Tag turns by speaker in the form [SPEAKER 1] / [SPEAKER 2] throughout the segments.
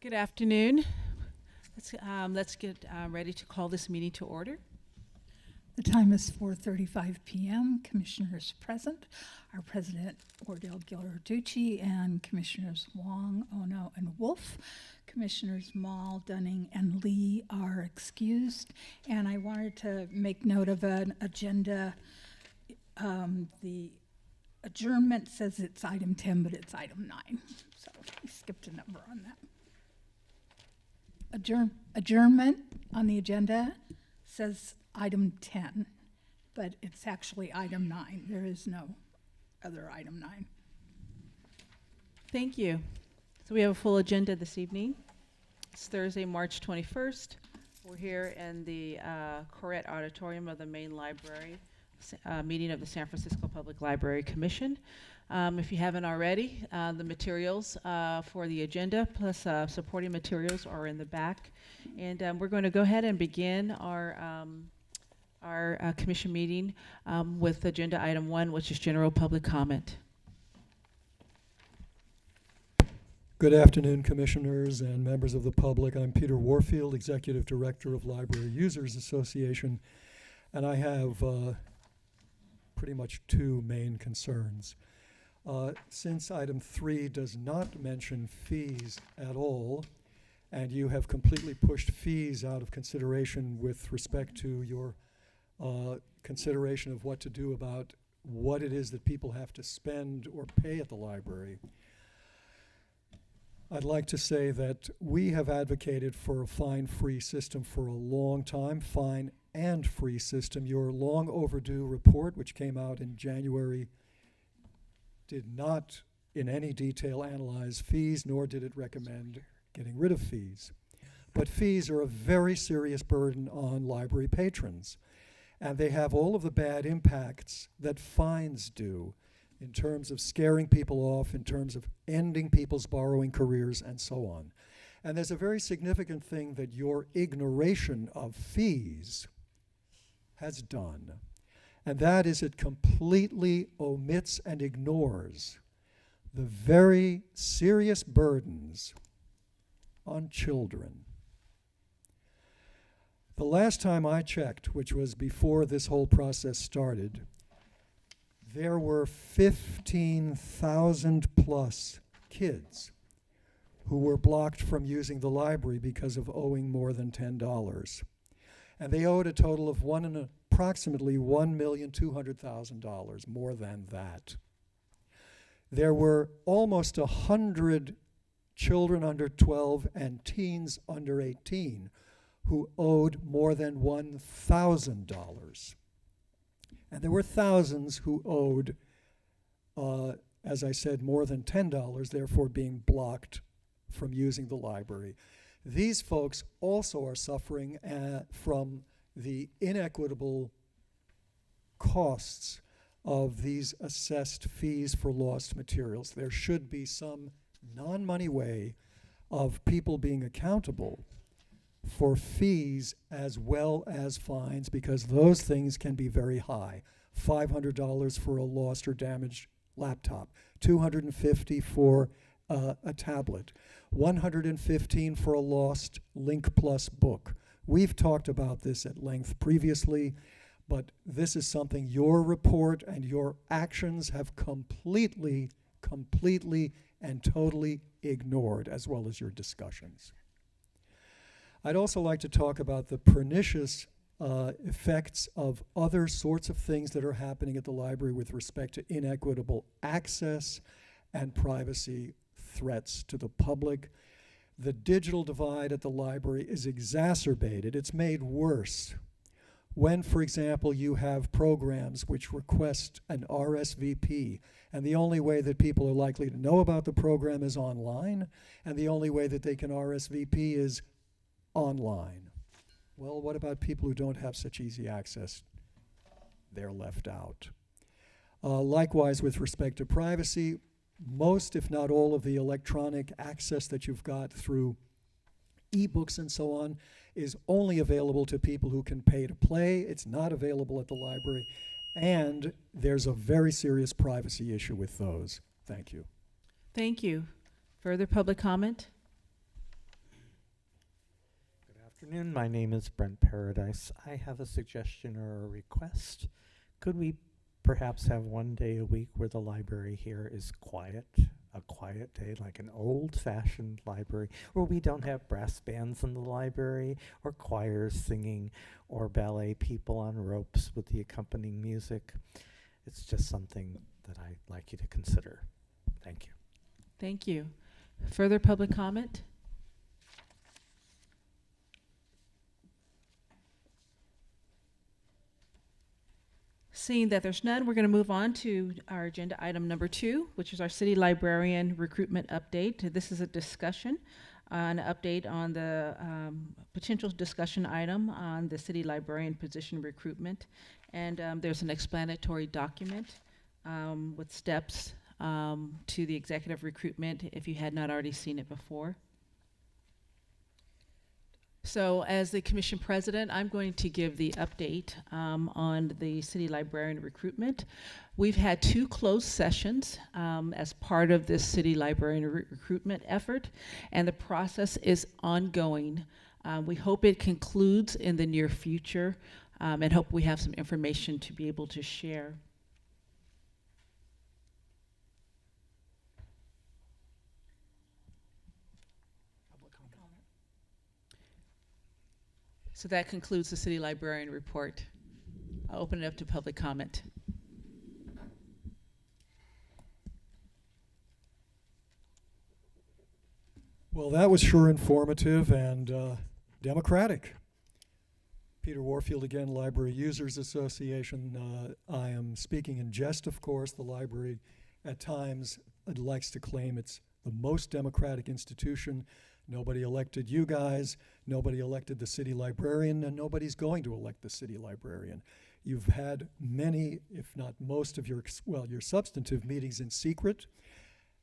[SPEAKER 1] Good afternoon. Let's get ready to call this meeting to order.
[SPEAKER 2] The time is 4:35 p.m. Commissioners present. Our President, Ordell Ghilarducci, and Commissioners Wong, Ono, and Wolf. Commissioners Mall, Dunning, and Lee are excused. And I wanted to make note of an agenda. The adjournment says it's item 10, but it's item 9. So we skipped a number on that. Adjournment on the agenda says item 10, but it's actually item 9. There is no other item 9.
[SPEAKER 1] Thank you. So we have a full agenda this evening. It's Thursday, March 21st. We're here in the Corrett Auditorium of the main library, meeting of the San Francisco Public Library Commission. If you haven't already, the materials for the agenda plus supporting materials are in the back. And we're going to go ahead and begin our commission meeting with agenda item 1, which is general public comment.
[SPEAKER 3] Good afternoon, commissioners and members of the public. I'm Peter Warfield, Executive Director of Library Users Association, and I have pretty much two main concerns. Since item 3 does not mention fees at all, and you have completely pushed fees out of consideration with respect to your consideration of what to do about what it is that people have to spend or pay at the library, I'd like to say that we have advocated for a fine-free system for a long time, fine and free system. Your long overdue report, which came out in January, did not in any detail analyze fees, nor did it recommend getting rid of fees. But fees are a very serious burden on library patrons, and they have all of the bad impacts that fines do in terms of scaring people off, in terms of ending people's borrowing careers, and so on. And there's a very significant thing that your ignoration of fees has done, and that is it completely omits and ignores the very serious burdens on children. The last time I checked, which was before this whole process started, there were 15,000 plus kids who were blocked from using the library because of owing more than $10. And they owed a total of approximately $1,200,000, more than that. There were almost 100 children under 12 and teens under 18 who owed more than $1,000. And there were thousands who owed, as I said, more than $10, therefore being blocked from using the library. These folks also are suffering from the inequitable costs of these assessed fees for lost materials. There should be some non-money way of people being accountable for fees as well as fines, because those things can be very high. $500 for a lost or damaged laptop, $250 for a tablet, $115 for a lost Link Plus book. We've talked about this at length previously, but this is something your report and your actions have completely and totally ignored, as well as your discussions. I'd also like to talk about the pernicious effects of other sorts of things that are happening at the library with respect to inequitable access and privacy threats to the public. The digital divide at the library is exacerbated. It's made worse when, for example, you have programs which request an RSVP, and the only way that people are likely to know about the program is online, and the only way that they can RSVP is online. Well, what about people who don't have such easy access? They're left out. Likewise, with respect to privacy, most, if not all, of the electronic access that you've got through ebooks and so on is only available to people who can pay to play. It's not available at the library, and there's a very serious privacy issue with those. Thank you.
[SPEAKER 1] Thank you. Further public comment?
[SPEAKER 4] Afternoon. My name is Brent Paradise. I have a suggestion or a request. Could we perhaps have one day a week where the library here is quiet, a quiet day, like an old-fashioned library, where we don't have brass bands in the library, or choirs singing, or ballet people on ropes with the accompanying music? It's just something that I'd like you to consider. Thank you.
[SPEAKER 1] Thank you. Further public comment? Seeing that there's none, we're going to move on to our agenda item number 2, which is our city librarian recruitment update. This is a discussion, an update on the potential discussion item on the city librarian position recruitment. And there's an explanatory document with steps to the executive recruitment if you had not already seen it before. So as the commission president, I'm going to give the update on the city librarian recruitment. We've had 2 closed sessions as part of this city librarian recruitment effort, and the process is ongoing. We hope it concludes in the near future, and hope we have some information to be able to share. So that concludes the city librarian report. I'll open it up to public comment.
[SPEAKER 3] Well, that was sure informative and democratic. Peter Warfield again, Library Users Association. I am speaking in jest, of course. The library at times likes to claim it's the most democratic institution. Nobody elected you guys, nobody elected the city librarian, and nobody's going to elect the city librarian. You've had many, if not most of your substantive meetings in secret,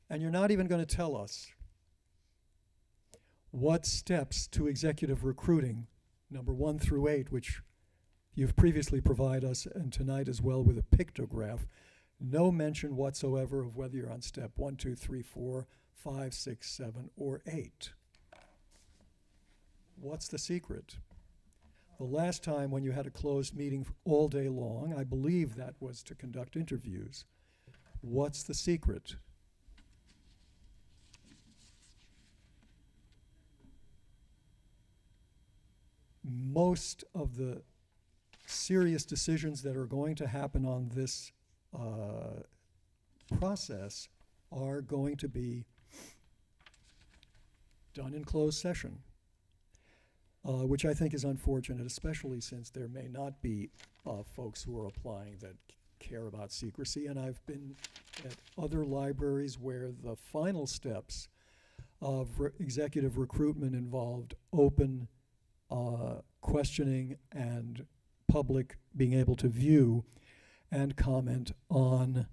[SPEAKER 3] and you're not even going to tell us what steps to executive recruiting, number 1 through 8, which you've previously provided us, and tonight as well with a pictograph, no mention whatsoever of whether you're on step 1, 2, 3, 4, 5, 6, 7, or 8. What's the secret? The last time when you had a closed meeting all day long, I believe that was to conduct interviews. What's the secret? Most of the serious decisions that are going to happen on this process are going to be done in closed session. Which I think is unfortunate, especially since there may not be folks who are applying that care about secrecy. And I've been at other libraries where the final steps of executive recruitment involved open questioning and public being able to view and comment on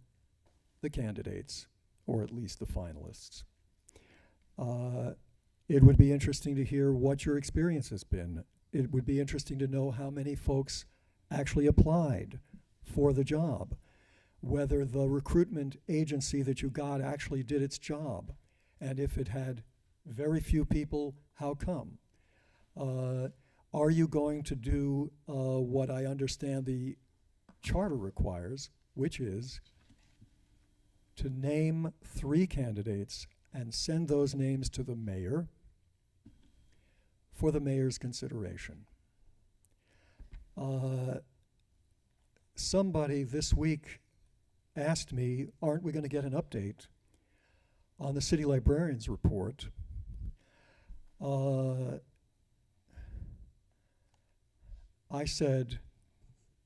[SPEAKER 3] the candidates, or at least the finalists. It would be interesting to hear what your experience has been. It would be interesting to know how many folks actually applied for the job, whether the recruitment agency that you got actually did its job, and if it had very few people, how come? Are you going to do what I understand the charter requires, which is to name 3 candidates and send those names to the mayor for the mayor's consideration? Somebody this week asked me, aren't we going to get an update on the city librarian's report? I said,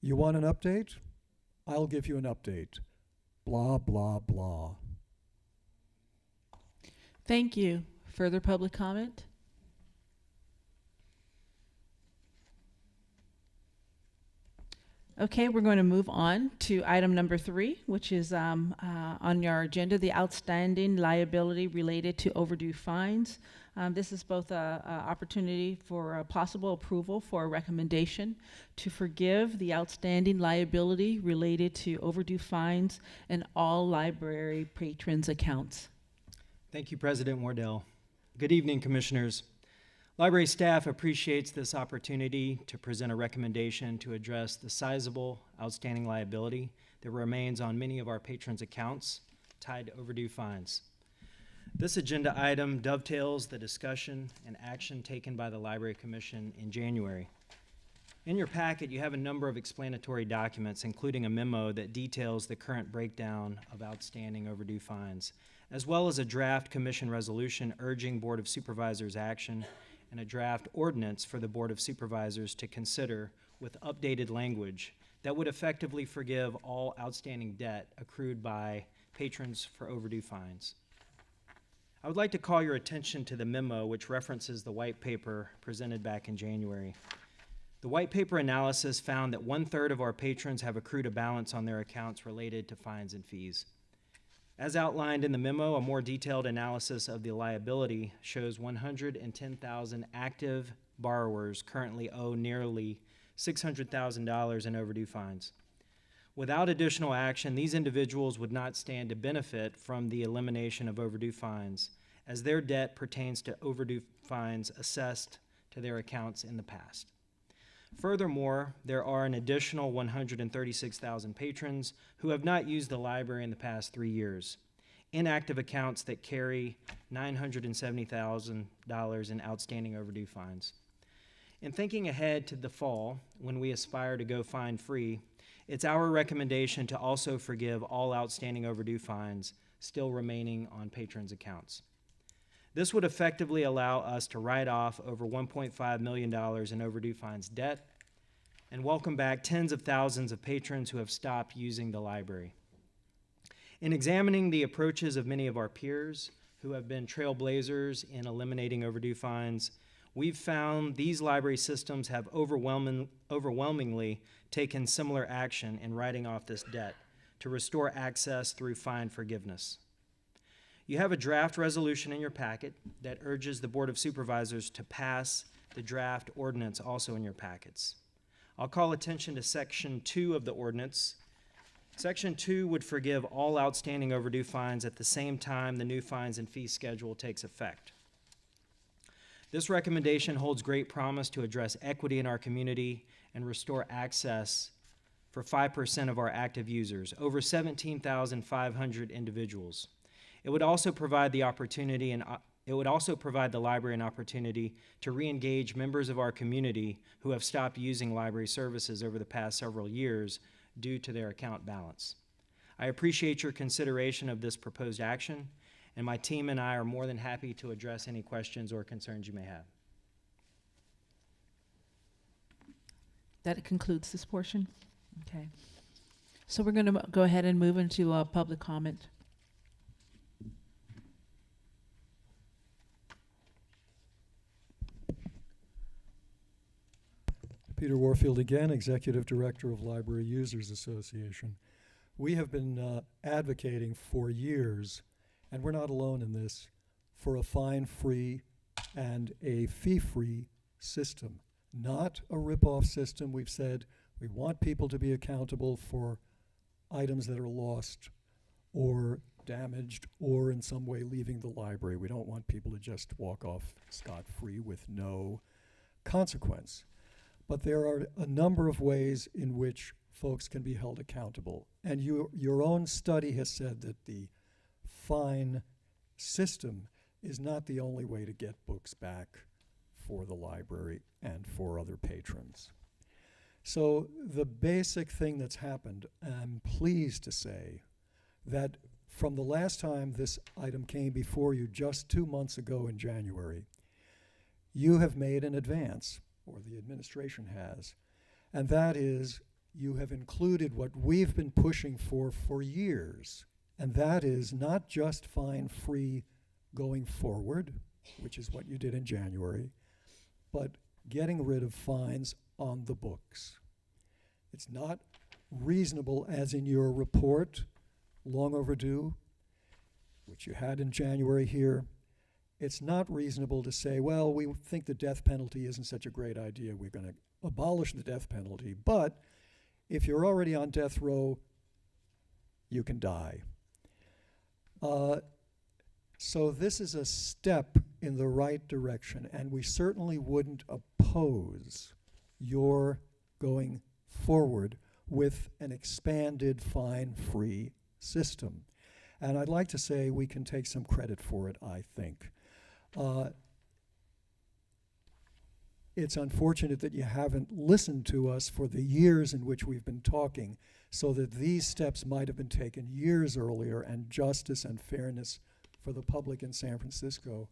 [SPEAKER 3] you want an update? I'll give you an update. Blah, blah, blah.
[SPEAKER 1] Thank you. Further public comment? Okay, we're going to move on to item number 3, which is on your agenda, the outstanding liability related to overdue fines. This is both an opportunity for a possible approval for a recommendation to forgive the outstanding liability related to overdue fines in all library patrons' accounts.
[SPEAKER 5] Thank you, President Wardell. Good evening, Commissioners. Library staff appreciates this opportunity to present a recommendation to address the sizable outstanding liability that remains on many of our patrons' accounts tied to overdue fines. This agenda item dovetails the discussion and action taken by the Library Commission in January. In your packet, you have a number of explanatory documents, including a memo that details the current breakdown of outstanding overdue fines, as well as a draft commission resolution urging Board of Supervisors action and a draft ordinance for the Board of Supervisors to consider with updated language that would effectively forgive all outstanding debt accrued by patrons for overdue fines. I would like to call your attention to the memo which references the white paper presented back in January. The white paper analysis found that 1/3 of our patrons have accrued a balance on their accounts related to fines and fees. As outlined in the memo, a more detailed analysis of the liability shows 110,000 active borrowers currently owe nearly $600,000 in overdue fines. Without additional action, these individuals would not stand to benefit from the elimination of overdue fines, as their debt pertains to overdue fines assessed to their accounts in the past. Furthermore, there are an additional 136,000 patrons who have not used the library in the past 3 years, inactive accounts that carry $970,000 in outstanding overdue fines. In thinking ahead to the fall, when we aspire to go fine-free, it's our recommendation to also forgive all outstanding overdue fines still remaining on patrons' accounts. This would effectively allow us to write off over $1.5 million in overdue fines debt and welcome back tens of thousands of patrons who have stopped using the library. In examining the approaches of many of our peers who have been trailblazers in eliminating overdue fines, we've found these library systems have overwhelmingly taken similar action in writing off this debt to restore access through fine forgiveness. You have a draft resolution in your packet that urges the Board of Supervisors to pass the draft ordinance also in your packets. I'll call attention to Section 2 of the ordinance. Section 2 would forgive all outstanding overdue fines at the same time the new fines and fee schedule takes effect. This recommendation holds great promise to address equity in our community and restore access for 5% of our active users, over 17,500 individuals. It would also provide the library an opportunity to re-engage members of our community who have stopped using library services over the past several years due to their account balance. I appreciate your consideration of this proposed action, and my team and I are more than happy to address any questions or concerns you may have.
[SPEAKER 1] That concludes this portion. Okay. So we're going to go ahead and move into public comment.
[SPEAKER 3] Peter Warfield again, Executive Director of Library Users Association. We have been advocating for years, and we're not alone in this, for a fine-free and a fee-free system, not a rip-off system. We've said we want people to be accountable for items that are lost or damaged or in some way leaving the library. We don't want people to just walk off scot-free with no consequence. But there are a number of ways in which folks can be held accountable. And your own study has said that the fine system is not the only way to get books back for the library and for other patrons. So the basic thing that's happened, I'm pleased to say that from the last time this item came before you just 2 months ago in January, you have made an advance, or the administration has, and that is you have included what we've been pushing for years, and that is not just fine-free going forward, which is what you did in January, but getting rid of fines on the books. It's not reasonable, as in your report, long overdue, which you had in January here. It's not reasonable to say, well, we think the death penalty isn't such a great idea. We're going to abolish the death penalty. But if you're already on death row, you can die. So this is a step in the right direction, and we certainly wouldn't oppose your going forward with an expanded fine-free system. And I'd like to say we can take some credit for it, I think. It's unfortunate that you haven't listened to us for the years in which we've been talking, so that these steps might have been taken years earlier, and justice and fairness for the public in San Francisco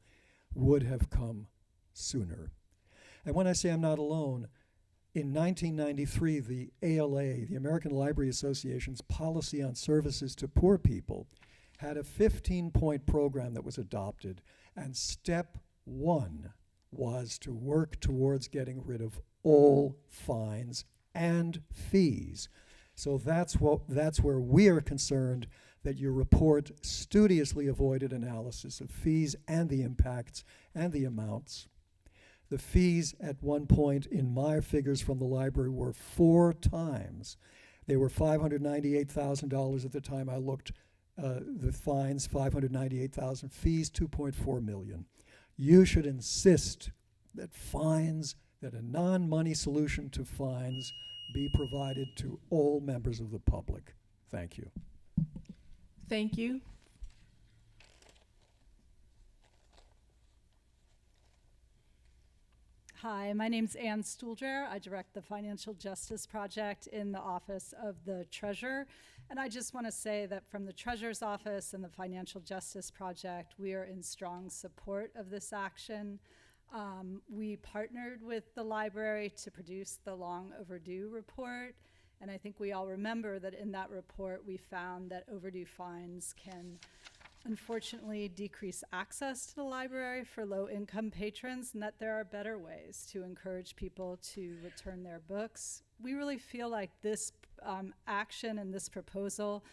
[SPEAKER 3] would have come sooner. And when I say I'm not alone, in 1993, the ALA, the American Library Association's policy on services to poor people, had a 15-point program that was adopted, and step one was to work towards getting rid of all fines and fees. So that's where we are concerned, that your report studiously avoided analysis of fees and the impacts and the amounts. The fees at one point in my figures from the library were 4 times. They were $598,000 at the time I looked. The fines, $598,000. Fees, $2.4 million. You should insist that fines, that a non-money solution to fines be provided to all members of the public. Thank you.
[SPEAKER 1] Thank you.
[SPEAKER 6] Hi, my name's Ann Stuhlger. I direct the Financial Justice Project in the Office of the Treasurer. And I just want to say that from the Treasurer's Office and the Financial Justice Project, we are in strong support of this action. We partnered with the library to produce the long overdue report. And I think we all remember that in that report, we found that overdue fines can unfortunately decrease access to the library for low-income patrons, and that there are better ways to encourage people to return their books. We really feel like this action and this proposal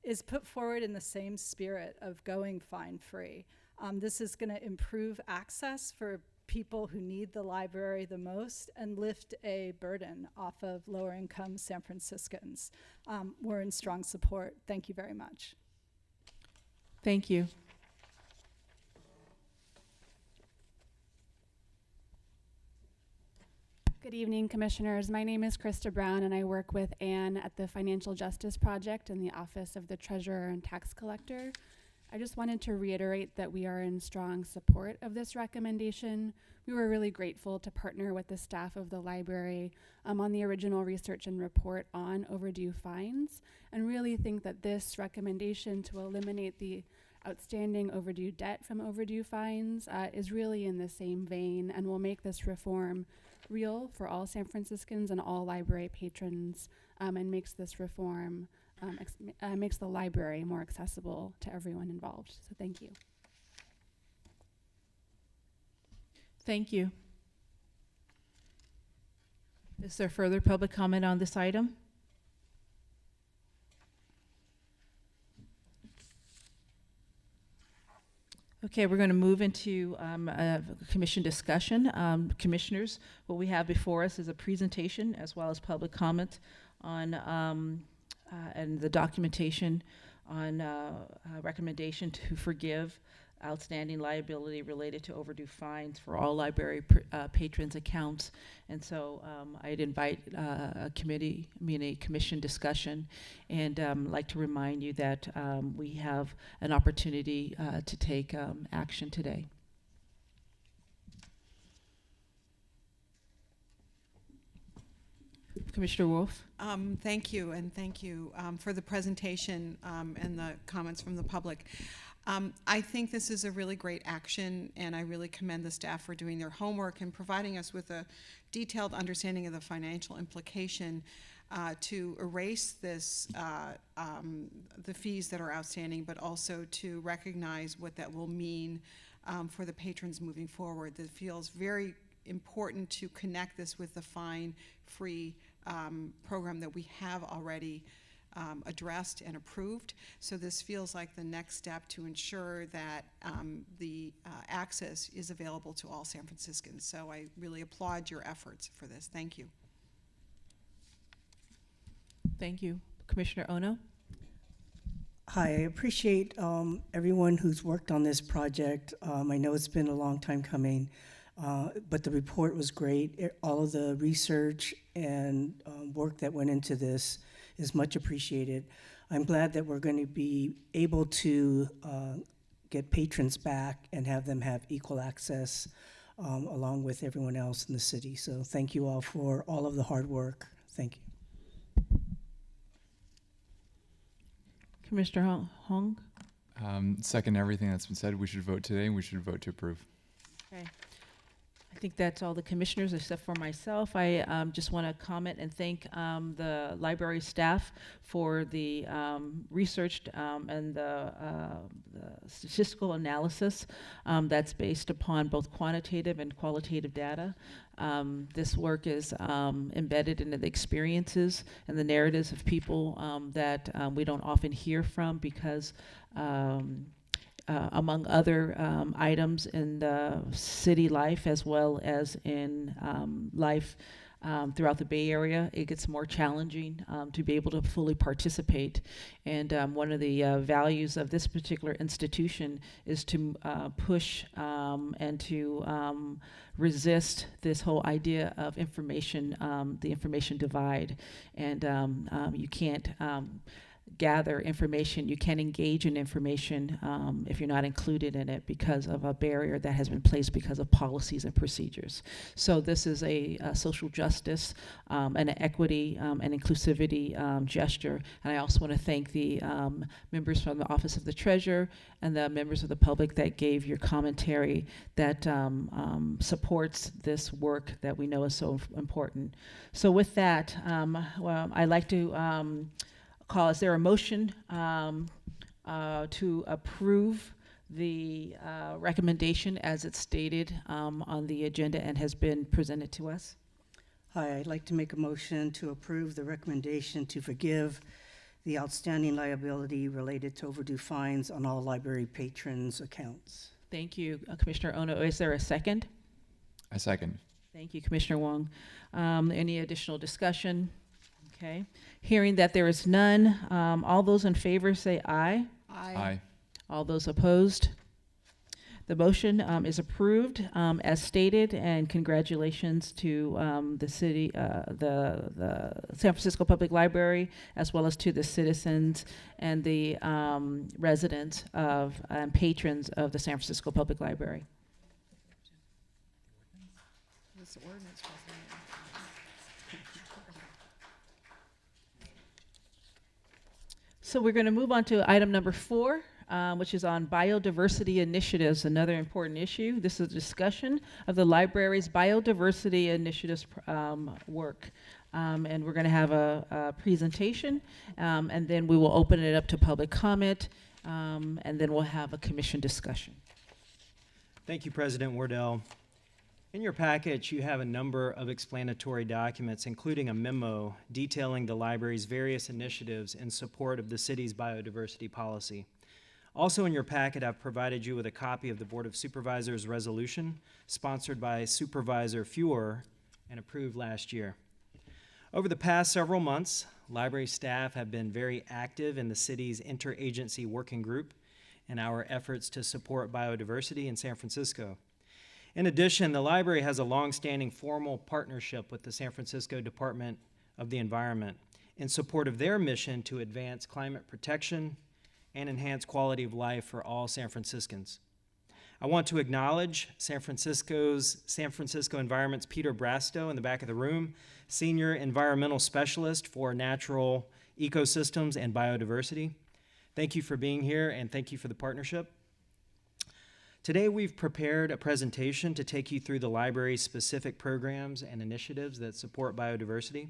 [SPEAKER 6] is put forward in the same spirit of going fine-free. This is going to improve access for people who need the library the most and lift a burden off of lower-income San Franciscans. We're in strong support. Thank you very much.
[SPEAKER 1] Thank you.
[SPEAKER 7] Good evening, Commissioners. My name is Krista Brown, and I work with Ann at the Financial Justice Project in the Office of the Treasurer and Tax Collector. I just wanted to reiterate that we are in strong support of this recommendation. We were really grateful to partner with the staff of the library on the original research and report on overdue fines, and really think that this recommendation to eliminate the outstanding overdue debt from overdue fines is really in the same vein and will make this reform real for all San Franciscans and all library patrons, and makes this reform makes the library more accessible to everyone involved. So thank you.
[SPEAKER 1] Thank you. Is there further public comment on this item? Okay, we're going to move into commission discussion. Commissioners, what we have before us is a presentation as well as public comment on and the documentation on recommendation to forgive outstanding liability related to overdue fines for all library patrons' accounts. And so I'd invite a commission discussion, and like to remind you that we have an opportunity to take action today. Commissioner Wolf.
[SPEAKER 8] Thank you, and thank you for the presentation and the comments from the public. I think this is a really great action, and I really commend the staff for doing their homework and providing us with a detailed understanding of the financial implication to erase this, the fees that are outstanding, but also to recognize what that will mean for the patrons moving forward. That feels very important to connect this with the fine-free program that we have already addressed and approved. So this feels like the next step to ensure that the access is available to all San Franciscans. So I really applaud your efforts for this. Thank you.
[SPEAKER 1] Thank you. Commissioner Ono.
[SPEAKER 9] Hi, I appreciate everyone who's worked on this project. I know it's been a long time coming, but the report was great. All of the research and work that went into this is much appreciated. I'm glad that we're going to be able to get patrons back and have them have equal access along with everyone else in the city. So thank you all for all of the hard work. Thank you.
[SPEAKER 1] Commissioner Hong?
[SPEAKER 10] Second everything that's been said. We should vote today, and we should vote to approve.
[SPEAKER 1] Okay. I think that's all the commissioners except for myself. I just want to comment and thank the library staff for the research and the statistical analysis that's based upon both quantitative and qualitative data. This work is embedded into the experiences and the narratives of people that we don't often hear from because among other items in the city life as well as in life throughout the Bay Area, it gets more challenging to be able to fully participate. And one of the values of this particular institution is to push and to resist this whole idea of information, the information divide. And you can't gather information, you can't engage in information if you're not included in it because of a barrier that has been placed because of policies and procedures. So this is a social justice and an equity and inclusivity gesture. And I also want to thank the members from the Office of the Treasurer and the members of the public that gave your commentary that supports this work that we know is so important. So with that, well, I'd like to is there a motion to approve the recommendation as it's stated on the agenda and has been presented to us?
[SPEAKER 9] Hi, I'd like to make a motion to approve the recommendation to forgive the outstanding liability related to overdue fines on all library patrons' accounts.
[SPEAKER 1] Thank you, Commissioner Ono. Is there a second?
[SPEAKER 10] I second.
[SPEAKER 1] Thank you, Commissioner Wong. Any additional discussion? Okay. Hearing that there is none, all those in favor say aye.
[SPEAKER 10] Aye.
[SPEAKER 1] All those opposed? The motion is approved as stated, and congratulations to the city, the San Francisco Public Library, as well as to the citizens and the residents of and patrons of the San Francisco Public Library.
[SPEAKER 8] This ordinance wasn't
[SPEAKER 1] So we're going to move on to item number 4, which is on biodiversity initiatives, another important issue. This is a discussion of the library's biodiversity initiatives work. And we're going to have a presentation, and then we will open it up to public comment, and then we'll have a commission discussion.
[SPEAKER 5] Thank you, President Wardell. In your package, you have a number of explanatory documents, including a memo detailing the library's various initiatives in support of the city's biodiversity policy. Also in your packet, I've provided you with a copy of the Board of Supervisors resolution sponsored by Supervisor Feuer and approved last year. Over the past several months, library staff have been very active in the city's interagency working group in our efforts to support biodiversity in San Francisco. In addition, the library has a long-standing formal partnership with the San Francisco Department of the Environment in support of their mission to advance climate protection and enhance quality of life for all San Franciscans. I want to acknowledge San Francisco Environment's Peter Brastow in the back of the room, Senior Environmental Specialist for Natural Ecosystems and Biodiversity. Thank you for being here, and thank you for the partnership. Today, we've prepared a presentation to take you through the library's specific programs and initiatives that support biodiversity.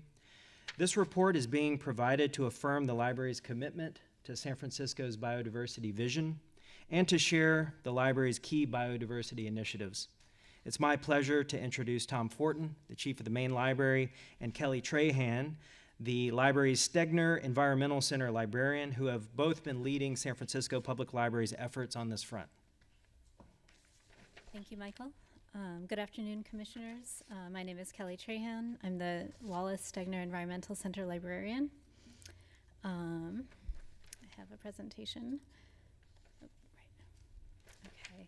[SPEAKER 5] This report is being provided to affirm the library's commitment to San Francisco's biodiversity vision and to share the library's key biodiversity initiatives. It's my pleasure to introduce Tom Fortin, the chief of the main library, and Kelly Trahan, the library's Stegner Environmental Center librarian, who have both been leading San Francisco Public Library's efforts on this front.
[SPEAKER 11] Thank you, Michael. Good afternoon, commissioners. My name is Kelly Trahan. I'm the Wallace Stegner Environmental Center librarian. have a presentation. Oh, right. Okay.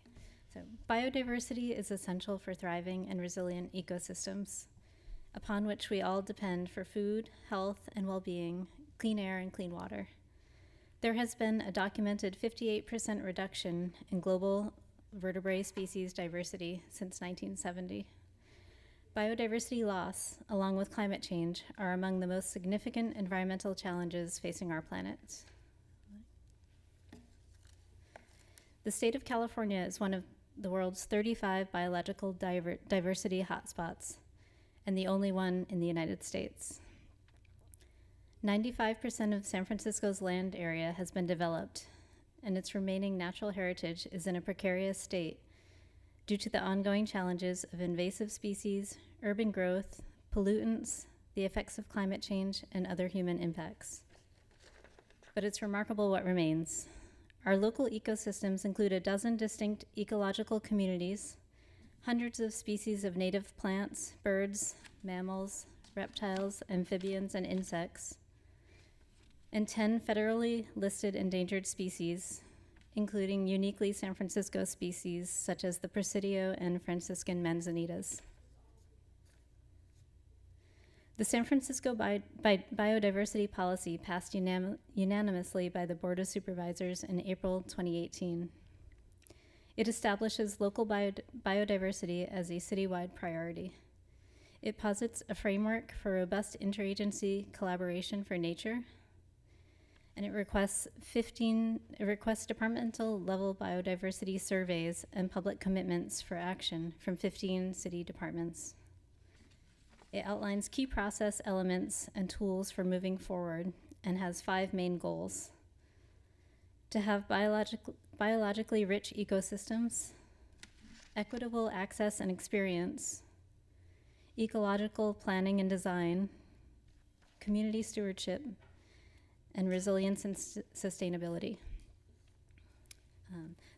[SPEAKER 11] So biodiversity is essential for thriving and resilient ecosystems, upon which we all depend for food, health, and well-being, clean air, and clean water. There has been a documented 58% reduction in global vertebrate species diversity since 1970. Biodiversity loss, along with climate change, are among the most significant environmental challenges facing our planet. The state of California is one of the world's 35 biological diversity hotspots, and the only one in the United States. 95% of San Francisco's land area has been developed, and its remaining natural heritage is in a precarious state due to the ongoing challenges of invasive species, urban growth, pollutants, the effects of climate change, and other human impacts. But it's remarkable what remains. Our local ecosystems include a dozen distinct ecological communities, hundreds of species of native plants, birds, mammals, reptiles, amphibians, and insects, and 10 federally listed endangered species, including uniquely San Francisco species such as the Presidio and Franciscan manzanitas. The San Francisco Biodiversity Policy passed unanimously by the Board of Supervisors in April 2018. It establishes local biodiversity as a citywide priority. It posits a framework for robust interagency collaboration for nature, and it requests departmental level biodiversity surveys and public commitments for action from 15 city departments. It outlines key process elements and tools for moving forward and has 5 main goals: to have biologically rich ecosystems, equitable access and experience, ecological planning and design, community stewardship, and resilience and sustainability.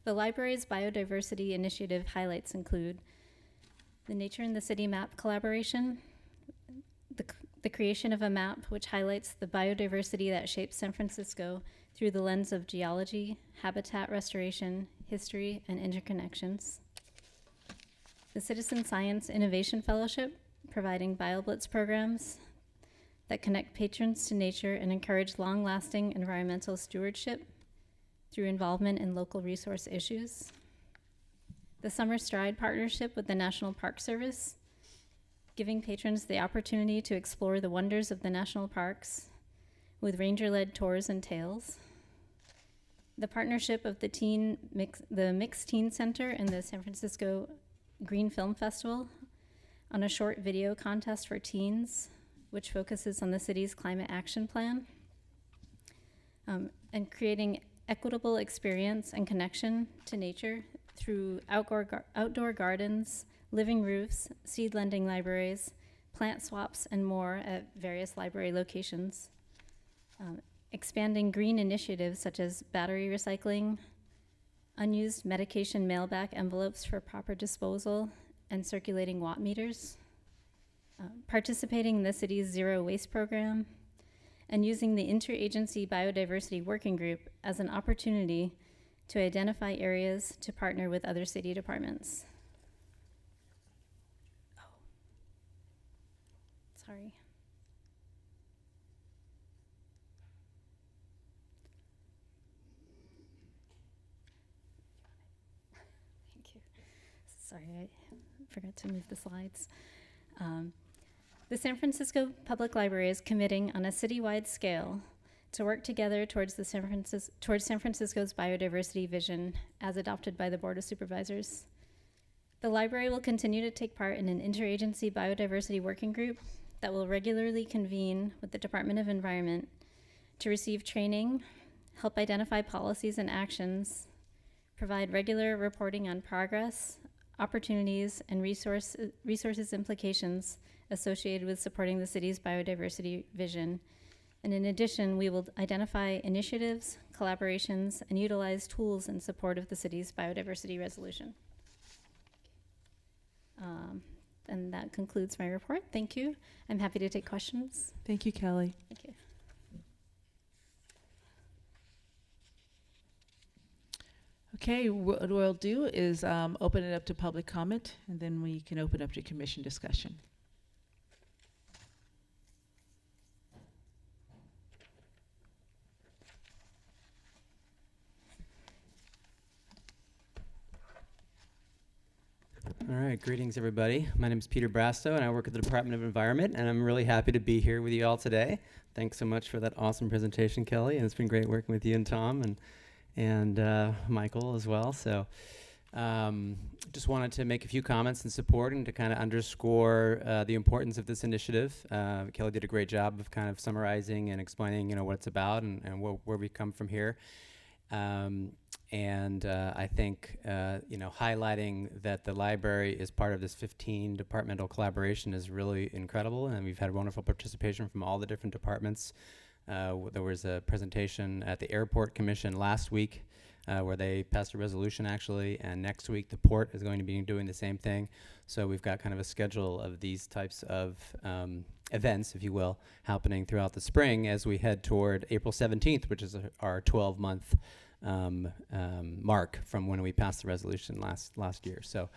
[SPEAKER 11] The library's biodiversity initiative highlights include the Nature in the City map collaboration, the creation of a map which highlights the biodiversity that shapes San Francisco through the lens of geology, habitat restoration, history, and interconnections. The Citizen Science Innovation Fellowship, providing BioBlitz programs that connect patrons to nature and encourage long-lasting environmental stewardship through involvement in local resource issues. The Summer Stride partnership with the National Park Service, giving patrons the opportunity to explore the wonders of the national parks with ranger-led tours and tales. The partnership of the Mixed Teen Center and the San Francisco Green Film Festival on a short video contest for teens, which focuses on the city's climate action plan, and creating equitable experience and connection to nature through outdoor gardens, living roofs, seed lending libraries, plant swaps, and more at various library locations. Expanding green initiatives such as battery recycling, unused medication mail-back envelopes for proper disposal, and circulating watt meters. Participating in the city's zero waste program, and using the Interagency Biodiversity Working Group as an opportunity to identify areas to partner with other city departments. Oh, sorry. Thank you. Sorry, I forgot to move the slides. The San Francisco Public Library is committing on a citywide scale to work together towards San Francisco's biodiversity vision as adopted by the Board of Supervisors. The library will continue to take part in an interagency biodiversity working group that will regularly convene with the Department of Environment to receive training, help identify policies and actions, provide regular reporting on progress, opportunities, and resources implications associated with supporting the city's biodiversity vision. And in addition, we will identify initiatives, collaborations, and utilize tools in support of the city's biodiversity resolution. And that concludes my report. Thank you. I'm happy to take questions.
[SPEAKER 12] Thank you, Kelly.
[SPEAKER 11] Thank you.
[SPEAKER 1] Okay, what we'll do is open it up to public comment, and then we can open up to commission discussion.
[SPEAKER 12] All right, greetings everybody. My name is Peter Brasto and I work at the Department of Environment, and I'm really happy to be here with you all today. Thanks so much for that awesome presentation, Kelly, and it's been great working with you and Tom and Michael as well. So just wanted to make a few comments in support and to kind of underscore the importance of this initiative. Kelly did a great job of kind of summarizing and explaining, what it's about and where we come from here. I think, highlighting that the library is part of this 15 departmental collaboration is really incredible, and we've had wonderful participation from all the different departments. There was a presentation at the Airport Commission last week where they passed a resolution actually, and next week the port is going to be doing the same thing. So we've got kind of a schedule of these types of events, if you will, happening throughout the spring as we head toward April 17th, which is our 12-month mark from when we passed the resolution last year. So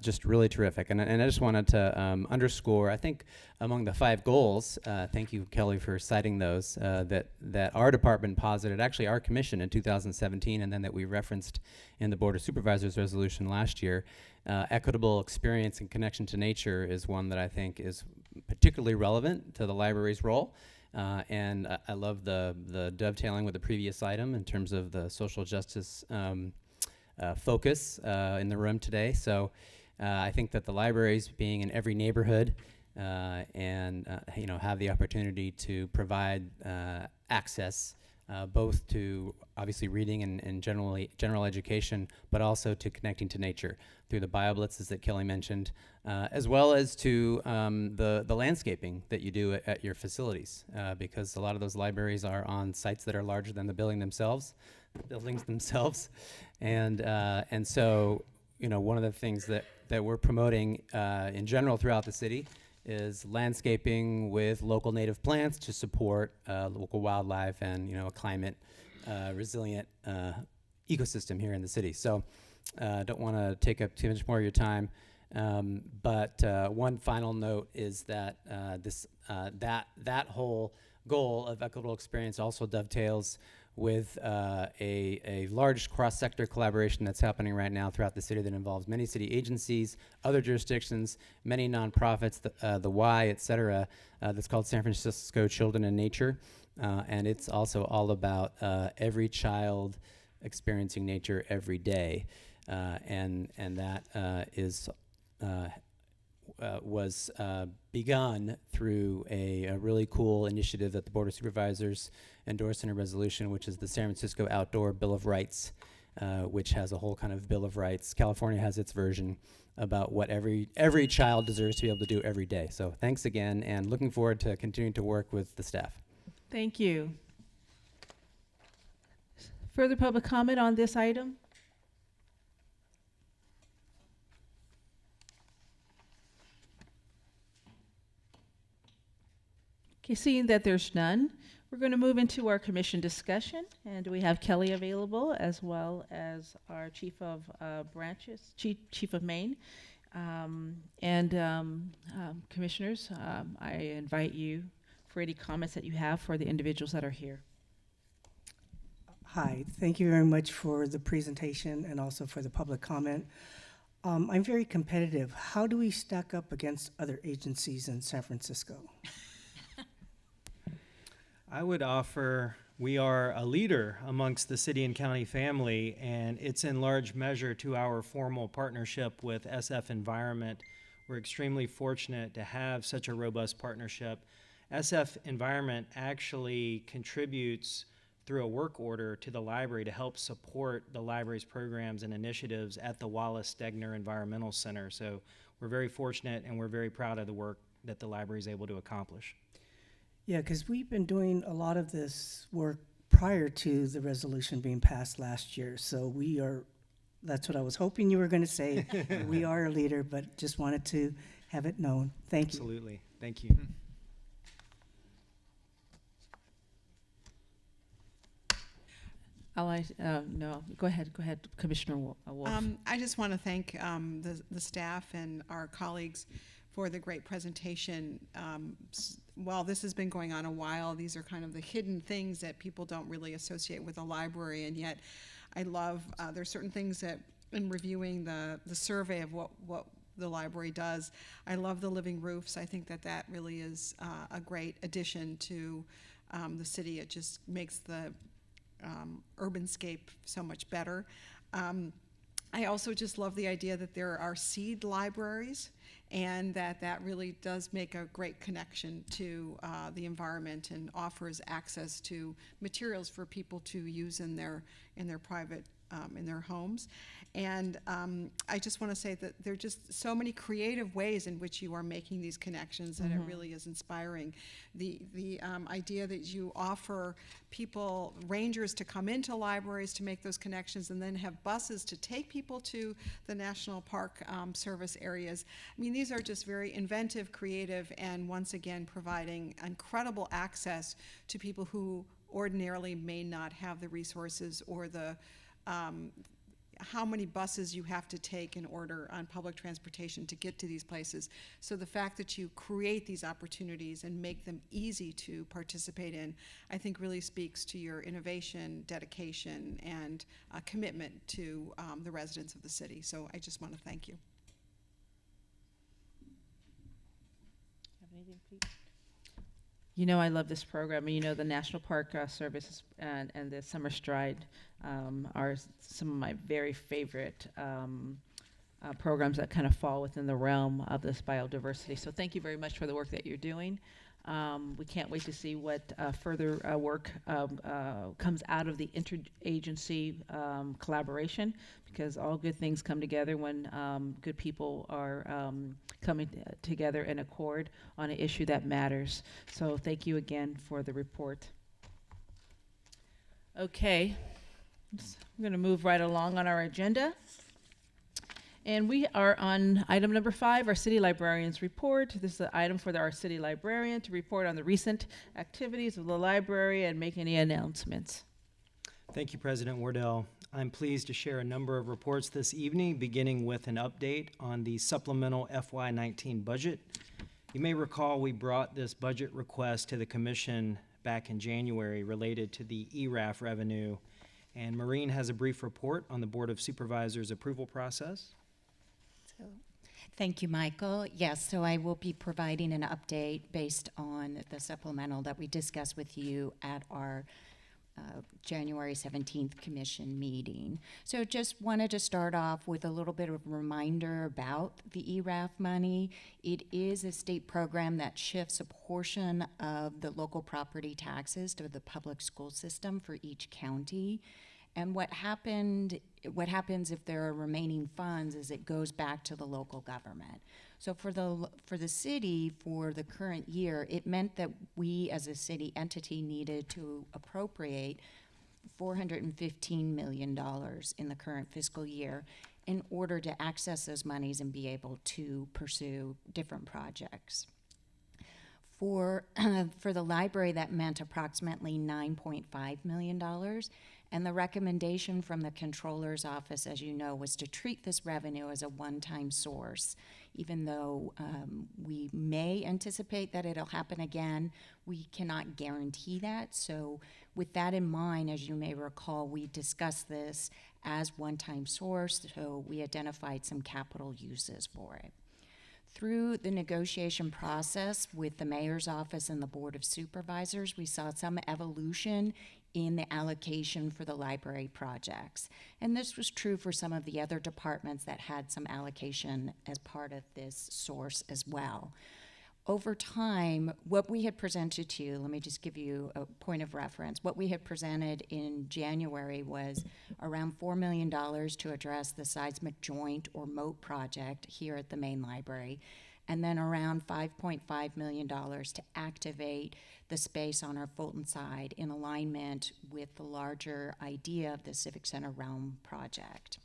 [SPEAKER 12] just really terrific. And I just wanted to underscore, I think among the 5 goals, thank you, Kelly, for citing those, that our department posited, actually our commission in 2017, and then that we referenced in the Board of Supervisors resolution last year. Equitable experience and connection to nature is one that I think is particularly relevant to the library's role. And I love the dovetailing with the previous item in terms of the social justice focus in the room today. So I think that the libraries being in every neighborhood and have the opportunity to provide access both to obviously reading and general education, but also to connecting to nature through the BioBlitzes that Kelly mentioned, as well as to the landscaping that you do at your facilities, because a lot of those libraries are on sites that are larger than the buildings themselves, and so one of the things that we're promoting in general throughout the city is landscaping with local native plants to support local wildlife and a climate resilient ecosystem here in the city. So don't want to take up too much more of your time, but one final note is that that whole goal of equitable experience also dovetails with a large cross-sector collaboration that's happening right now throughout the city that involves many city agencies, other jurisdictions, many nonprofits, the Y, et cetera, that's called San Francisco Children and Nature. And it's also all about every child experiencing nature every day. And that was begun through a really cool initiative that the Board of Supervisors endorsed in a resolution, which is the San Francisco Outdoor Bill of Rights, which has a whole kind of Bill of Rights. California has its version about what every child deserves to be able to do every day. So thanks again, and looking forward to continuing to work with the staff.
[SPEAKER 1] Thank you. Further public comment on this item? Okay, seeing that there's none, we're going to move into our commission discussion, and we have Kelly available as well as our Chief of Branches, Chief of Maine. Commissioners, I invite you for any comments that you have for the individuals that are here.
[SPEAKER 9] Hi, thank you very much for the presentation and also for the public comment. I'm very competitive. How do we stack up against other agencies in San Francisco?
[SPEAKER 5] I would offer we are a leader amongst the city and county family, and it's in large measure to our formal partnership with SF Environment. We're extremely fortunate to have such a robust partnership. SF Environment actually contributes through a work order to the library to help support the library's programs and initiatives at the Wallace Stegner Environmental Center. So we're very fortunate, and we're very proud of the work that the library is able to accomplish.
[SPEAKER 9] Yeah, because we've been doing a lot of this work prior to the resolution being passed last year. So that's what I was hoping you were going to say. We are a leader, but just wanted to have it known. Thank you.
[SPEAKER 5] Absolutely. Thank you.
[SPEAKER 1] No, go ahead, Commissioner Wolf.
[SPEAKER 8] I just want to thank the staff and our colleagues for the great presentation. While this has been going on a while, these are kind of the hidden things that people don't really associate with a library, and yet I love, there's certain things that in reviewing the survey of what the library does, I love the living roofs. I think that really is a great addition to the city. It just makes the urbanscape so much better. I also just love the idea that there are seed libraries, and that really does make a great connection to the environment and offers access to materials for people to use in their private in their homes. And I just want to say that there are just so many creative ways in which you are making these connections that it really is inspiring. The idea that you offer people, rangers, to come into libraries to make those connections, and then have buses to take people to the National Park Service areas. I mean, these are just very inventive, creative, and once again providing incredible access to people who ordinarily may not have the resources or the how many buses you have to take in order on public transportation to get to these places. So the fact that you create these opportunities and make them easy to participate in, I think really speaks to your innovation, dedication, and commitment to the residents of the city. So I just want to thank you.
[SPEAKER 1] Have anything, please? You know, I love this program. You know, the National Park Service and the Summer Stride are some of my very favorite programs that kind of fall within the realm of this biodiversity. So thank you very much for the work that you're doing. We can't wait to see what further work comes out of the interagency collaboration, because all good things come together when good people are coming together in accord on an issue that matters. So thank you again for the report. Okay, I'm going to move right along on our agenda. And we are on item number 5, our city librarian's report. This is an item for our city librarian to report on the recent activities of the library and make any announcements.
[SPEAKER 5] Thank you, President Wardell. I'm pleased to share a number of reports this evening, beginning with an update on the supplemental FY19 budget. You may recall we brought this budget request to the Commission back in January related to the ERAF revenue, and Maureen has a brief report on the Board of Supervisors approval process.
[SPEAKER 13] Thank you, Michael. Yes, so I will be providing an update based on the supplemental that we discussed with you at our January 17th Commission meeting. So just wanted to start off with a little bit of a reminder about the ERAF money. It is a state program that shifts a portion of the local property taxes to the public school system for each county. And what happens if there are remaining funds is it goes back to the local government. So for the city, for the current year, it meant that we as a city entity needed to appropriate $415 million in the current fiscal year in order to access those monies and be able to pursue different projects. For the library, that meant approximately $9.5 million. And the recommendation from the Controller's Office, as you know, was to treat this revenue as a one-time source. Even though we may anticipate that it'll happen again, we cannot guarantee that. So with that in mind, as you may recall, we discussed this as one-time source, so we identified some capital uses for it. Through the negotiation process with the Mayor's Office and the Board of Supervisors, we saw some evolution in the allocation for the library projects. And this was true for some of the other departments that had some allocation as part of this source as well. Over time, what we had presented to you, let me just give you a point of reference. What we had presented in January was around $4 million to address the seismic joint or moat project here at the main library, and then around $5.5 million to activate the space on our Fulton side in alignment with the larger idea of the Civic Center Realm project.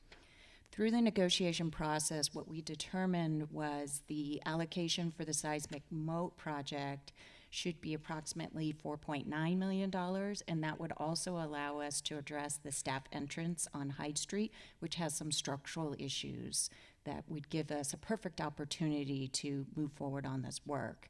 [SPEAKER 13] Through the negotiation process, what we determined was the allocation for the seismic moat project should be approximately $4.9 million, and that would also allow us to address the staff entrance on Hyde Street, which has some structural issues that would give us a perfect opportunity to move forward on this work.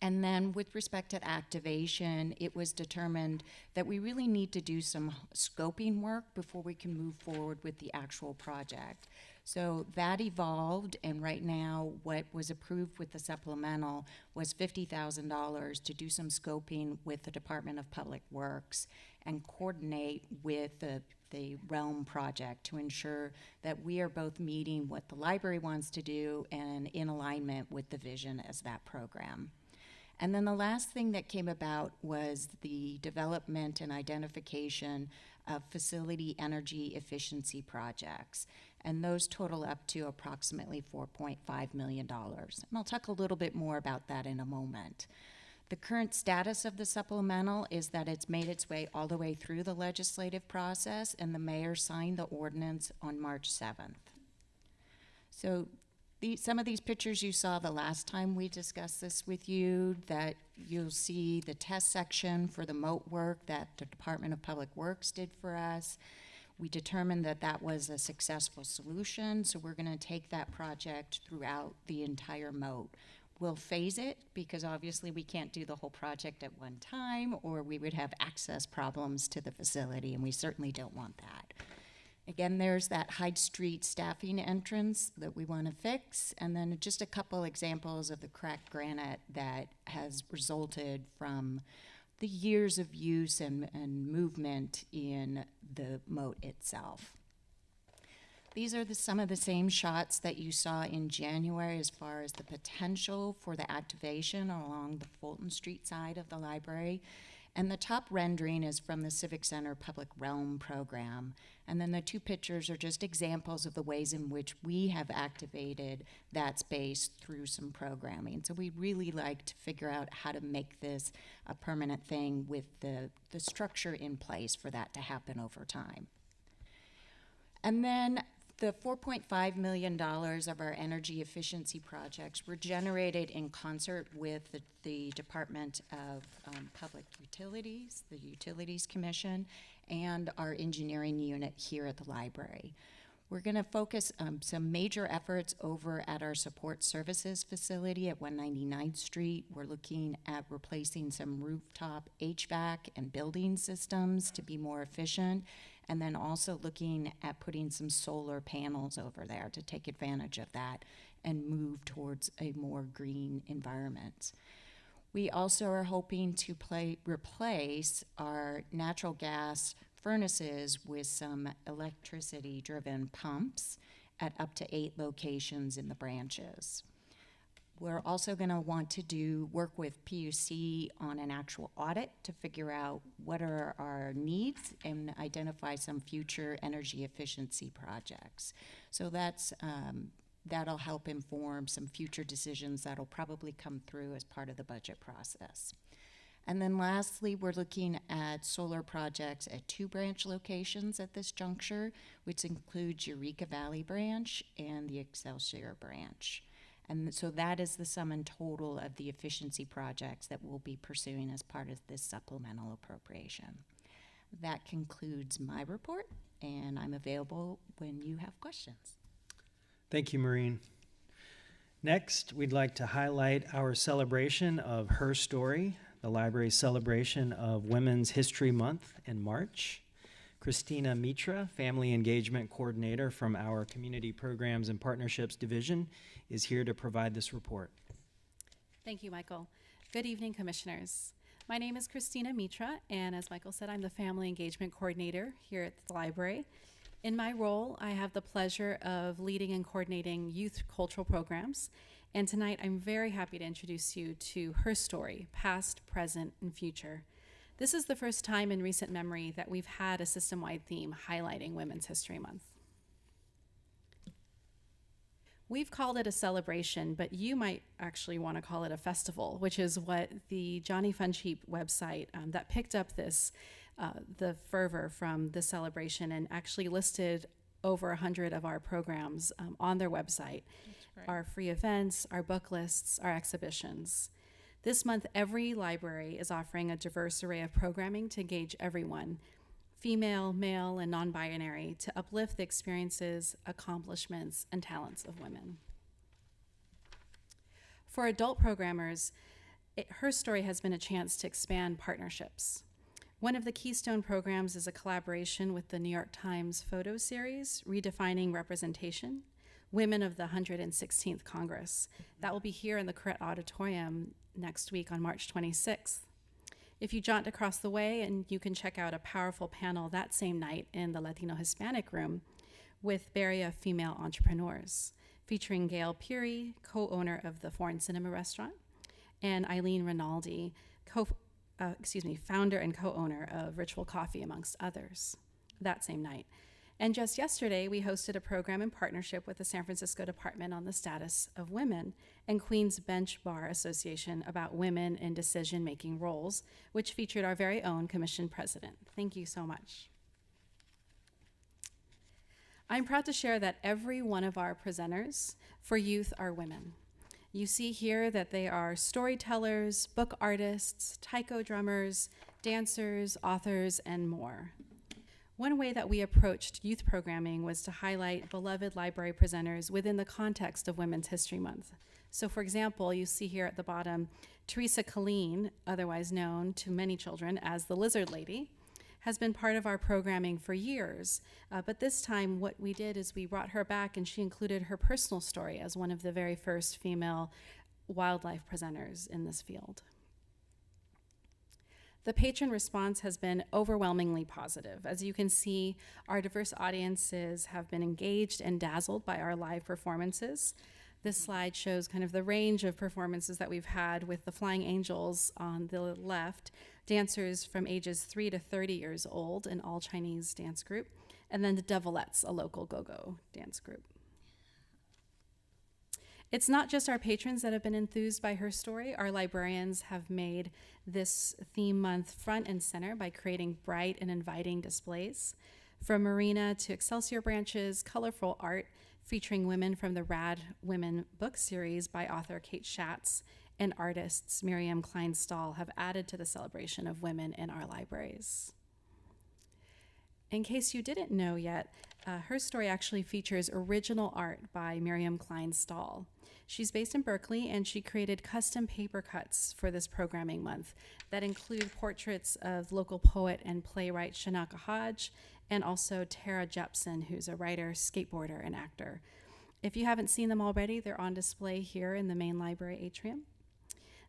[SPEAKER 13] And then with respect to activation, it was determined that we really need to do some scoping work before we can move forward with the actual project. So that evolved, and right now what was approved with the supplemental was $50,000 to do some scoping with the Department of Public Works and coordinate with the Realm project to ensure that we are both meeting what the library wants to do and in alignment with the vision as that program. And then the last thing that came about was the development and identification of facility energy efficiency projects. And those total up to approximately $4.5 million. And I'll talk a little bit more about that in a moment. The current status of the supplemental is that it's made its way all the way through the legislative process, and the mayor signed the ordinance on March 7th. So some of these pictures you saw the last time we discussed this with you, that you'll see the test section for the moat work that the Department of Public Works did for us. We determined that that was a successful solution, so we're going to take that project throughout the entire moat. We'll phase it because obviously we can't do the whole project at one time, or we would have access problems to the facility, and we certainly don't want that. Again, there's that Hyde Street staffing entrance that we want to fix, and then just a couple examples of the cracked granite that has resulted from the years of use and movement in the moat itself. These are some of the same shots that you saw in January as far as the potential for the activation along the Fulton Street side of the library. And the top rendering is from the Civic Center Public Realm program. And then the two pictures are just examples of the ways in which we have activated that space through some programming. So we'd really like to figure out how to make this a permanent thing with the structure in place for that to happen over time. And then the $4.5 million of our energy efficiency projects were generated in concert with the Department of Public Utilities, the Utilities Commission, and our engineering unit here at the library. We're going to focus some major efforts over at our support services facility at 199th Street. We're looking at replacing some rooftop HVAC and building systems to be more efficient, and then also looking at putting some solar panels over there to take advantage of that and move towards a more green environment. We also are hoping to replace our natural gas furnaces with some electricity-driven pumps at up to 8 locations in the branches. We're also going to want to work with PUC on an actual audit to figure out what are our needs and identify some future energy efficiency projects. So that'll help inform some future decisions that'll probably come through as part of the budget process. And then lastly, we're looking at solar projects at 2 branch locations at this juncture, which includes Eureka Valley branch and the Excelsior branch. And so that is the sum and total of the efficiency projects that we'll be pursuing as part of this supplemental appropriation. That concludes my report, and I'm available when you have questions.
[SPEAKER 5] Thank you, Maureen. Next, we'd like to highlight our celebration of Her Story, the library's celebration of Women's History Month in March. Christina Mitra, Family Engagement Coordinator from our Community Programs and Partnerships Division, is here to provide this report.
[SPEAKER 14] Thank you, Michael. Good evening, Commissioners. My name is Christina Mitra, and as Michael said, I'm the Family Engagement Coordinator here at the library. In my role, I have the pleasure of leading and coordinating youth cultural programs, and tonight I'm very happy to introduce you to Her Story, Past, Present, and Future. This is the first time in recent memory that we've had a system-wide theme highlighting Women's History Month. We've called it a celebration, but you might actually want to call it a festival, which is what the Johnny Funcheap website that picked up this, the fervor from the celebration and actually listed over 100 of our programs on their website. Our free events, our book lists, our exhibitions. This month, every library is offering a diverse array of programming to engage everyone, female, male, and non-binary, to uplift the experiences, accomplishments, and talents of women. For adult programmers, Her Story has been a chance to expand partnerships. One of the Keystone programs is a collaboration with the New York Times photo series, Redefining Representation, Women of the 116th Congress. That will be here in the Correct Auditorium next week on March 26th. If you jaunt across the way, and you can check out a powerful panel that same night in the Latino Hispanic room with Bay Area female entrepreneurs, featuring Gail Peary, co-owner of the Foreign Cinema Restaurant, and Eileen Rinaldi, founder and co-owner of Ritual Coffee, amongst others, that same night. And just yesterday, we hosted a program in partnership with the San Francisco Department on the Status of Women and Queens Bench Bar Association about women in decision-making roles, which featured our very own commission president. Thank you so much. I'm proud to share that every one of our presenters for youth are women. You see here that they are storytellers, book artists, taiko drummers, dancers, authors, and more. One way that we approached youth programming was to highlight beloved library presenters within the context of Women's History Month. So for example, you see here at the bottom, Teresa Colleen, otherwise known to many children as the Lizard Lady, has been part of our programming for years. But this time what we did is we brought her back, and she included her personal story as one of the very first female wildlife presenters in this field. The patron response has been overwhelmingly positive. As you can see, our diverse audiences have been engaged and dazzled by our live performances. This slide shows kind of the range of performances that we've had, with the Flying Angels on the left, dancers from ages 3 to 30 years old, an all-Chinese dance group, and then the Devilettes, a local go-go dance group. It's not just our patrons that have been enthused by her story. Our librarians have made this theme month front and center by creating bright and inviting displays. From Marina to Excelsior branches, colorful art featuring women from the Rad Women book series by author Kate Schatz and artists Miriam Klein-Stahl have added to the celebration of women in our libraries. In case you didn't know yet, Her Story actually features original art by Miriam Klein-Stahl. She's based in Berkeley, and she created custom paper cuts for this programming month that include portraits of local poet and playwright Shanaka Hodge, and also Tara Jepson, who's a writer, skateboarder, and actor. If you haven't seen them already, they're on display here in the main library atrium.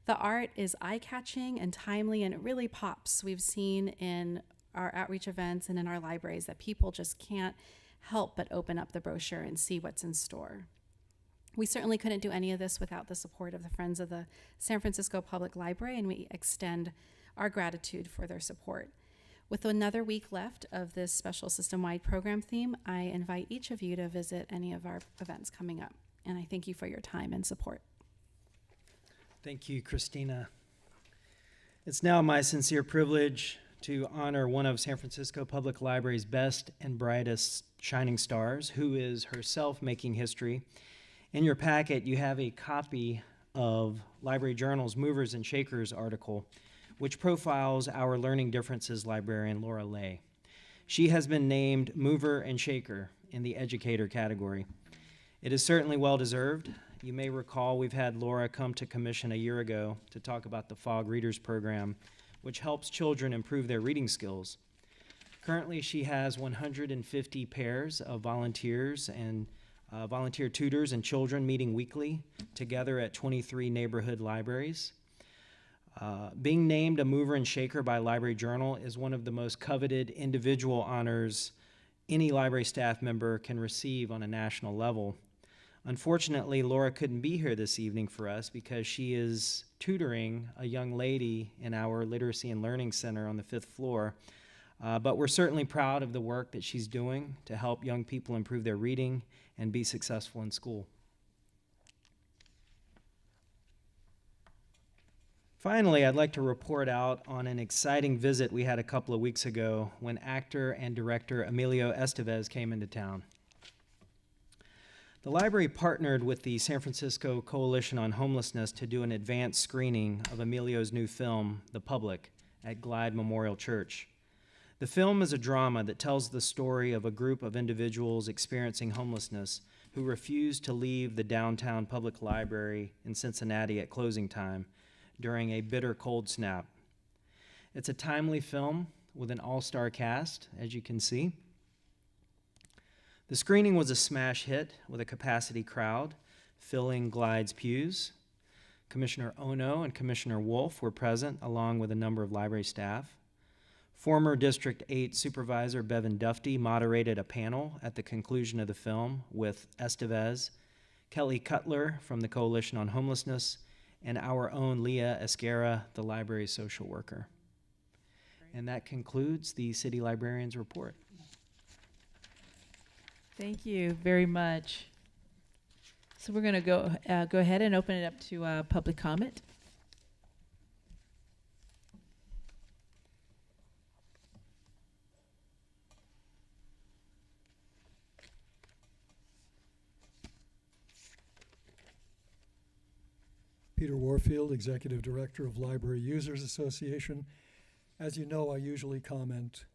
[SPEAKER 14] The art is eye-catching and timely, and it really pops. We've seen in our outreach events and in our libraries that people just can't help but open up the brochure and see what's in store. We certainly couldn't do any of this without the support of the Friends of the San Francisco Public Library, and we extend our gratitude for their support. With another week left of this special system-wide program theme, I invite each of you to visit any of our events coming up, and I thank you for your time and support.
[SPEAKER 5] Thank you, Christina. It's now my sincere privilege to honor one of San Francisco Public Library's best and brightest shining stars, who is herself making history. In your packet, you have a copy of Library Journal's Movers and Shakers article, which profiles our Learning Differences librarian, Laura Lay. She has been named Mover and Shaker in the educator category. It is certainly well-deserved. You may recall we've had Laura come to commission a year ago to talk about the FOG Readers Program, which helps children improve their reading skills. Currently, she has 150 pairs of volunteers and volunteer tutors and children meeting weekly together at 23 neighborhood libraries. Being named a mover and shaker by Library Journal is one of the most coveted individual honors any library staff member can receive on a national level. Unfortunately, Laura couldn't be here this evening for us because she is tutoring a young lady in our Literacy and Learning Center on the 5th floor. But we're certainly proud of the work that she's doing to help young people improve their reading and be successful in school. Finally, I'd like to report out on an exciting visit we had a couple of weeks ago when actor and director Emilio Estevez came into town. The library partnered with the San Francisco Coalition on Homelessness to do an advanced screening of Emilio's new film, The Public, at Glide Memorial Church. The film is a drama that tells the story of a group of individuals experiencing homelessness who refused to leave the downtown public library in Cincinnati at closing time during a bitter cold snap. It's a timely film with an all-star cast, as you can see. The screening was a smash hit with a capacity crowd filling Glide's pews. Commissioner Ono and Commissioner Wolf were present, along with a number of library staff. Former District 8 Supervisor Bevan Dufty moderated a panel at the conclusion of the film with Estevez, Kelly Cutler from the Coalition on Homelessness, and our own Leah Esquera, the library's social worker. And that concludes the City Librarian's report.
[SPEAKER 1] Thank you very much. So we're going to go ahead and open it up to public comment.
[SPEAKER 3] Peter Warfield, Executive Director of Library Users Association. As you know, I usually comment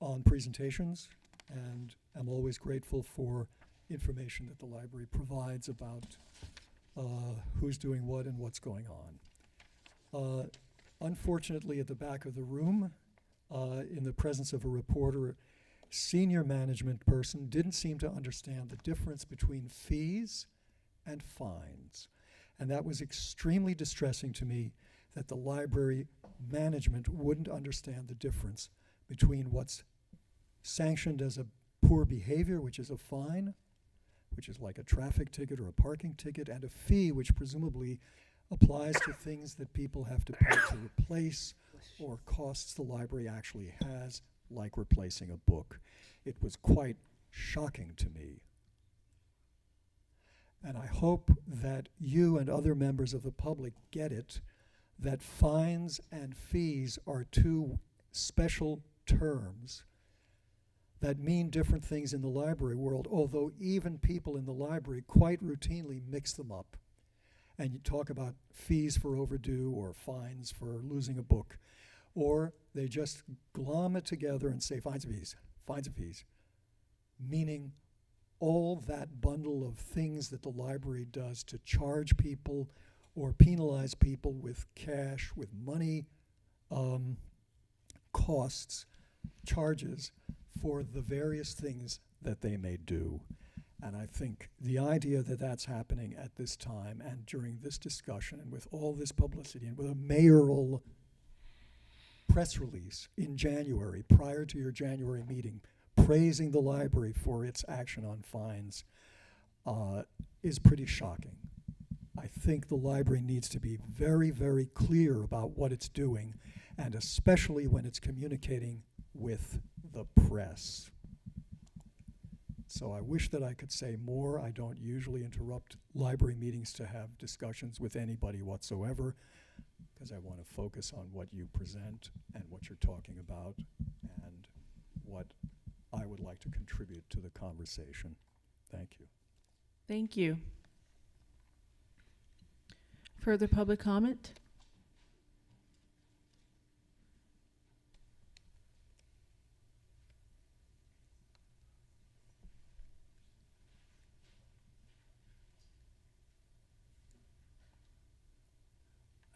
[SPEAKER 3] on presentations, and I'm always grateful for information that the library provides about who's doing what and what's going on. Unfortunately, at the back of the room, in the presence of a reporter, senior management person didn't seem to understand the difference between fees and fines. And that was extremely distressing to me, that the library management wouldn't understand the difference between what's sanctioned as a poor behavior, which is a fine, which is like a traffic ticket or a parking ticket, and a fee, which presumably applies to things that people have to pay to replace or costs the library actually has, like replacing a book. It was quite shocking to me. And I hope that you and other members of the public get it, that fines and fees are two special terms that mean different things in the library world, although even people in the library quite routinely mix them up. And you talk about fees for overdue or fines for losing a book, or they just glom it together and say fines and fees, meaning all that bundle of things that the library does to charge people or penalize people with cash, with money, costs, charges for the various things that they may do. And I think the idea that that's happening at this time and during this discussion and with all this publicity and with a mayoral press release in January, prior to your January meeting, praising the library for its action on fines is pretty shocking. I think the library needs to be very, very clear about what it's doing, and especially when it's communicating with the press. So I wish that I could say more. I don't usually interrupt library meetings to have discussions with anybody whatsoever, because I want to focus on what you present and what you're talking about and what I would like to contribute to the conversation. Thank you.
[SPEAKER 1] Thank you. Further public comment?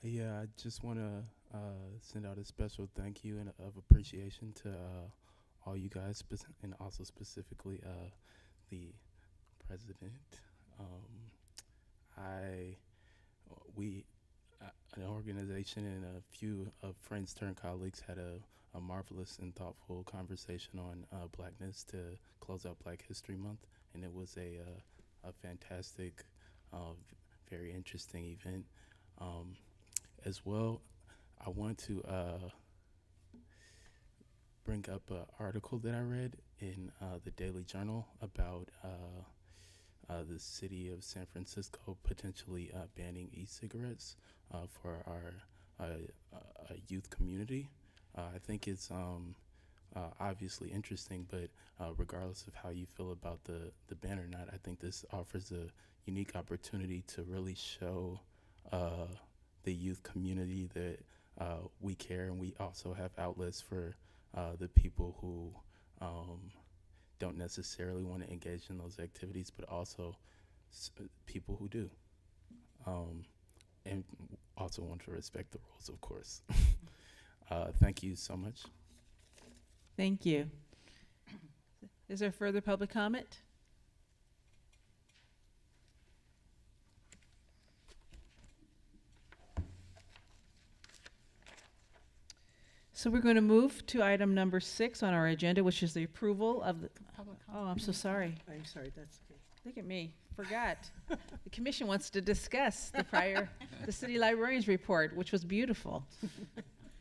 [SPEAKER 15] Yeah, I just want to send out a special thank you and of appreciation to all you guys, and also specifically the president. An organization and a few friends turned colleagues had a marvelous and thoughtful conversation on Blackness to close out Black History Month, and it was a fantastic, very interesting event. As well, I want to bring up an article that I read in the Daily Journal about the city of San Francisco potentially banning e-cigarettes for our youth community. I think it's obviously interesting, but regardless of how you feel about the ban or not, I think this offers a unique opportunity to really show the youth community that we care, and we also have outlets for the people who don't necessarily want to engage in those activities, but also people who do, and also want to respect the rules, of course. Thank you so much.
[SPEAKER 1] Thank you. Is there further public comment? So we're going to move to item number 6 on our agenda, which is the approval of the, oh, I'm so sorry.
[SPEAKER 9] I'm sorry, that's okay.
[SPEAKER 1] Look at me, forgot. The commission wants to discuss the city librarian's report, which was beautiful.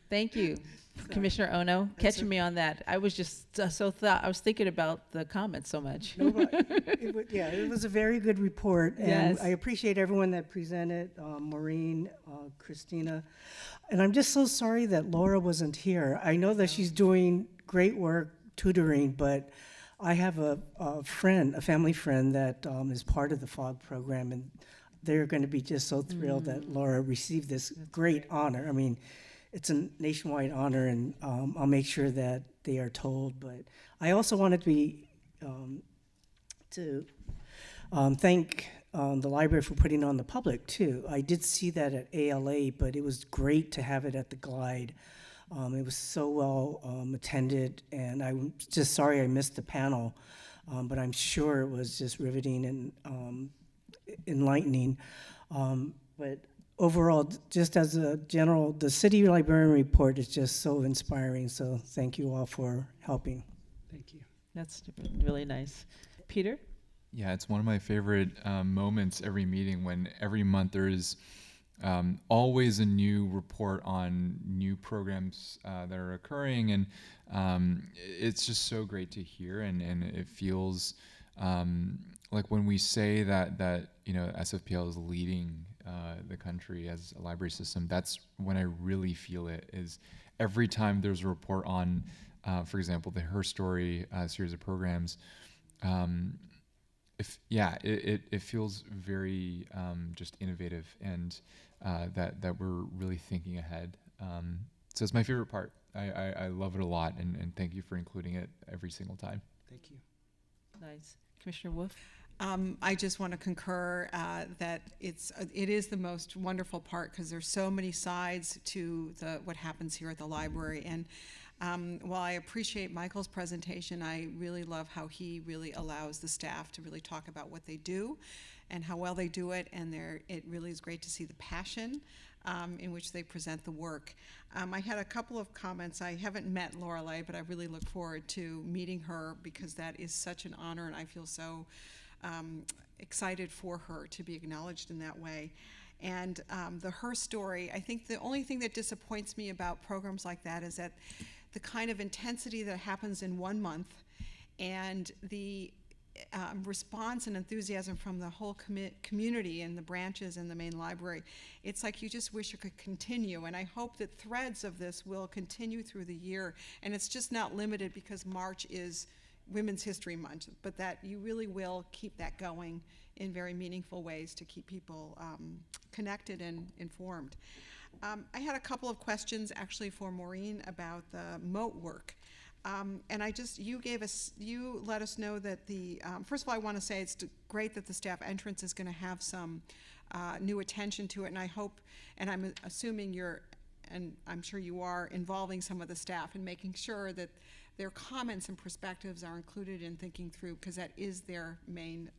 [SPEAKER 1] Thank you, Commissioner Ono, catching me on that. I was just I was thinking about the comments so much.
[SPEAKER 9] No, but it was a very good report, and
[SPEAKER 1] Yes.
[SPEAKER 9] I appreciate everyone that presented, Maureen, Christina, and I'm just so sorry that Laura wasn't here. I know that she's doing great work tutoring, but I have a family friend that is part of the FOG program, and they're going to be just so thrilled that Laura received this great honor. I mean, it's a nationwide honor, and I'll make sure that they are told. But I also wanted to thank the library for putting on the public too. I did see that at ALA, but it was great to have it at the Glide. It was so well attended, and I'm just sorry I missed the panel, but I'm sure it was just riveting and enlightening. But overall, just as a general, the city librarian report is just so inspiring, so thank you all for helping.
[SPEAKER 1] Thank you. That's really nice. Peter?
[SPEAKER 10] Yeah, it's one of my favorite moments every meeting, when every month there is always a new report on new programs that are occurring, and it's just so great to hear, and it feels like when we say that SFPL is leading the country as a library system, that's when I really feel it. Is every time there's a report on, for example, the Her Story series of programs. It feels very just innovative, and that we're really thinking ahead. So it's my favorite part. I love it a lot, and thank you for including it every single time.
[SPEAKER 5] Thank you.
[SPEAKER 1] Nice. Commissioner Wolf?
[SPEAKER 8] I just want to concur that it is the most wonderful part, because there's so many sides to what happens here at the library. And while I appreciate Michael's presentation, I really love how he really allows the staff to really talk about what they do and how well they do it, and it really is great to see the passion in which they present the work. I had a couple of comments. I haven't met Lorelei, but I really look forward to meeting her, because that is such an honor, and I feel so excited for her to be acknowledged in that way. And the Her Story, I think the only thing that disappoints me about programs like that is that the kind of intensity that happens in 1 month, and the response and enthusiasm from the whole community and the branches and the main library, it's like you just wish it could continue. And I hope that threads of this will continue through the year, and it's just not limited because March is Women's History Month, but that you really will keep that going in very meaningful ways to keep people connected and informed. I had a couple of questions actually for Maureen about the moat work. And you let us know that first of all, I want to say it's great that the staff entrance is going to have some new attention to it, and I hope, and I'm assuming and I'm sure you are, involving some of the staff and making sure that their comments and perspectives are included in thinking through, because that is their main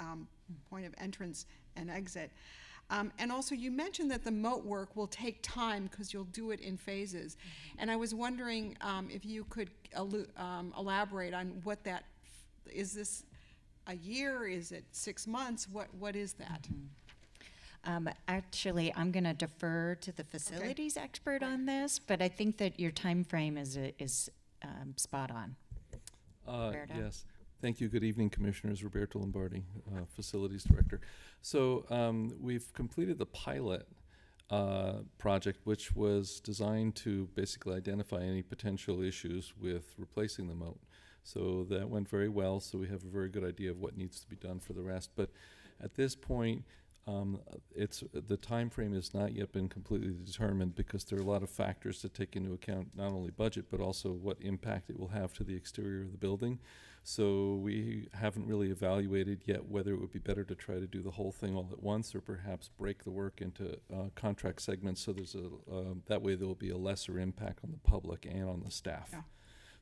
[SPEAKER 8] point of entrance and exit. And also, you mentioned that the moat work will take time because you'll do it in phases. And I was wondering if you could elaborate on what that is. This a year? Is it 6 months? What is that?
[SPEAKER 13] Actually, I'm going to defer to the facilities expert on this, but I think that your time frame is spot on.
[SPEAKER 16] Yes. Thank you. Good evening, Commissioners. Roberto Lombardi, Facilities Director. So we've completed the pilot project, which was designed to basically identify any potential issues with replacing the moat. So that went very well, so we have a very good idea of what needs to be done for the rest. But at this point, the time frame has not yet been completely determined because there are a lot of factors to take into account, not only budget, but also what impact it will have to the exterior of the building. So we haven't really evaluated yet whether it would be better to try to do the whole thing all at once or perhaps break the work into contract segments so there's that way there will be a lesser impact on the public and on the staff.
[SPEAKER 8] Yeah.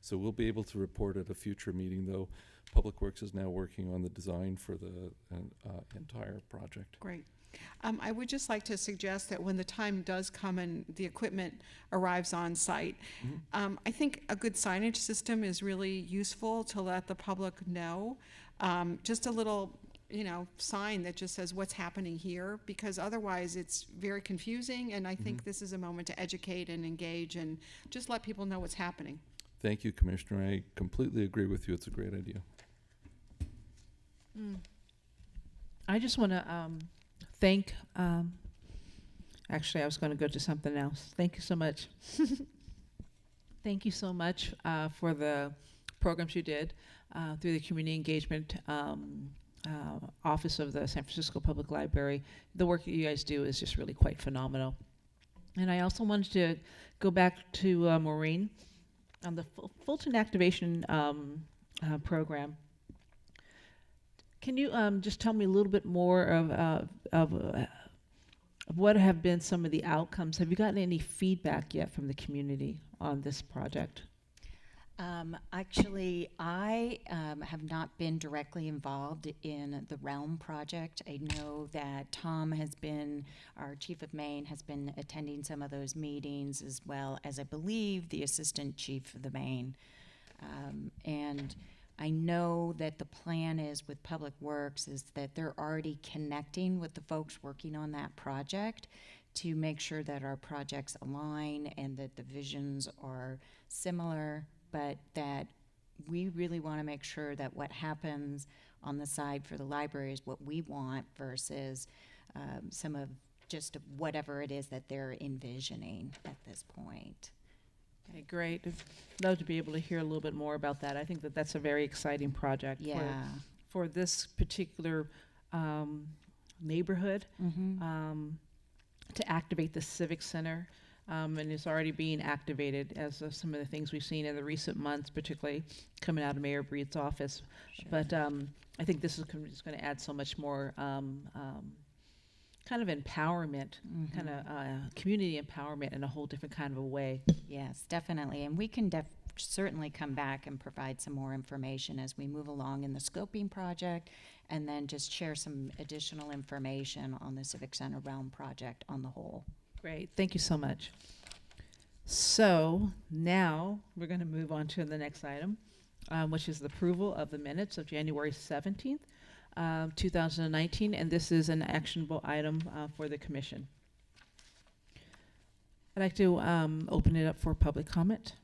[SPEAKER 16] So we'll be able to report at a future meeting, though. Public Works is now working on the design for the entire project.
[SPEAKER 8] Great. I would just like to suggest that when the time does come and the equipment arrives on site, I think a good signage system is really useful to let the public know. Just a little, sign that just says what's happening here, because otherwise it's very confusing, and I think this is a moment to educate and engage and just let people know what's happening.
[SPEAKER 16] Thank you, Commissioner. I completely agree with you. It's a great idea.
[SPEAKER 1] I just want to thank, actually I was going to go to something else. Thank you so much. Thank you so much for the programs you did through the Community Engagement Office of the San Francisco Public Library. The work that you guys do is just really quite phenomenal. And I also wanted to go back to Maureen on the Fulton Activation Program. Can you just tell me a little bit more of what have been some of the outcomes? Have you gotten any feedback yet from the community on this project?
[SPEAKER 13] Actually, I have not been directly involved in the Realm project. I know that Tom has been, our chief of Maine, has been attending some of those meetings, as well as I believe the assistant chief of the Maine. And I know that the plan is with Public Works is that they're already connecting with the folks working on that project to make sure that our projects align and that the visions are similar, but that we really want to make sure that what happens on the side for the library is what we want versus some of just whatever it is that they're envisioning at this point.
[SPEAKER 1] Okay, great. I'd love to be able to hear a little bit more about that. I think that that's a very exciting project for this particular neighborhood to activate the Civic Center. And it's already being activated as of some of the things we've seen in the recent months, particularly coming out of Mayor Breed's office. Sure. But I think this is just going to add so much more kind of empowerment, kind of community empowerment in a whole different kind of a way.
[SPEAKER 13] Yes, definitely. And we can certainly come back and provide some more information as we move along in the scoping project, and then just share some additional information on the Civic Center Realm project on the whole.
[SPEAKER 1] Great, thank you so much. So now we're going to move on to the next item, which is the approval of the minutes of January 17th, 2019, and this is an actionable item for the commission. I'd like to open it up for public comment.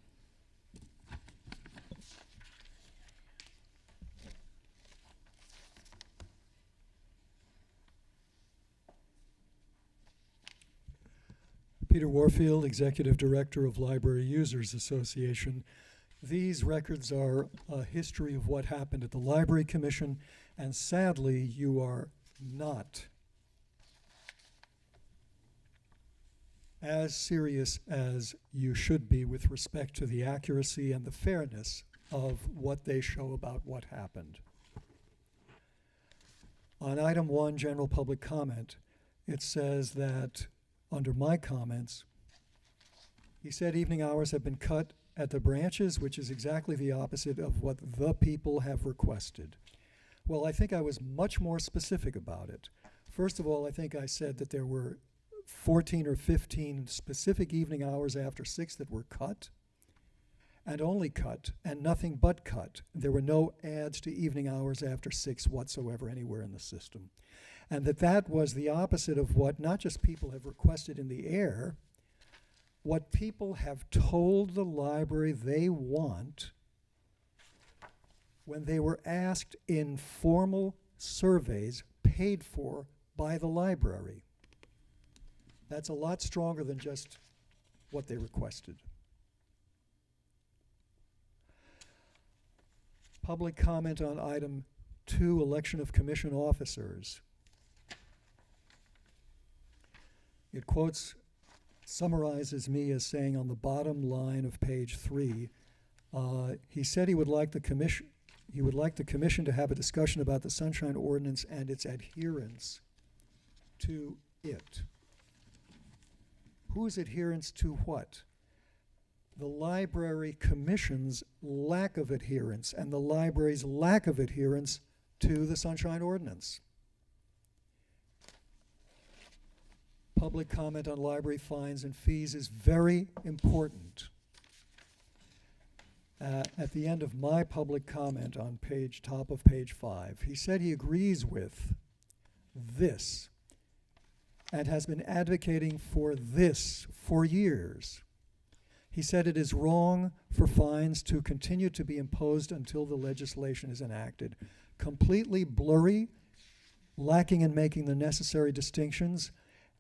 [SPEAKER 3] Peter Warfield, Executive Director of Library Users Association. These records are a history of what happened at the Library Commission, and sadly, you are not as serious as you should be with respect to the accuracy and the fairness of what they show about what happened. On item 1, general public comment, it says that under my comments, he said evening hours have been cut at the branches, which is exactly the opposite of what the people have requested. Well, I think I was much more specific about it. First of all, I think I said that there were 14 or 15 specific evening hours after 6 that were cut, and only cut, and nothing but cut. There were no adds to evening hours after 6 whatsoever anywhere in the system. And that was the opposite of what not just people have requested in the air, what people have told the library they want when they were asked in formal surveys paid for by the library. That's a lot stronger than just what they requested. Public comment on item 2, election of commission officers. It summarizes me as saying on the bottom line of page 3, he said he would like the commission to have a discussion about the Sunshine Ordinance and its adherence to it. Whose adherence to what? The Library Commission's lack of adherence and the library's lack of adherence to the Sunshine Ordinance. Public comment on library fines and fees is very important. At the end of my public comment on top of page 5, he said he agrees with this and has been advocating for this for years. He said it is wrong for fines to continue to be imposed until the legislation is enacted. Completely blurry, lacking in making the necessary distinctions,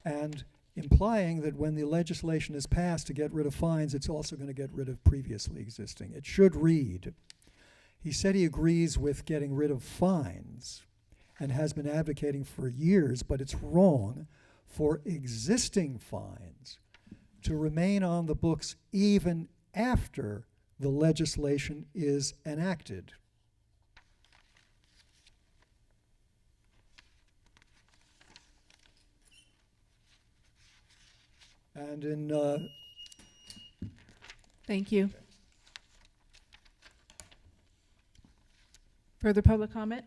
[SPEAKER 3] and implying that when the legislation is passed to get rid of fines, it's also going to get rid of previously existing. It should read, he said he agrees with getting rid of fines and has been advocating for years, but it's wrong for existing fines to remain on the books even after the legislation is enacted. And in
[SPEAKER 1] Thank you. Further public comment?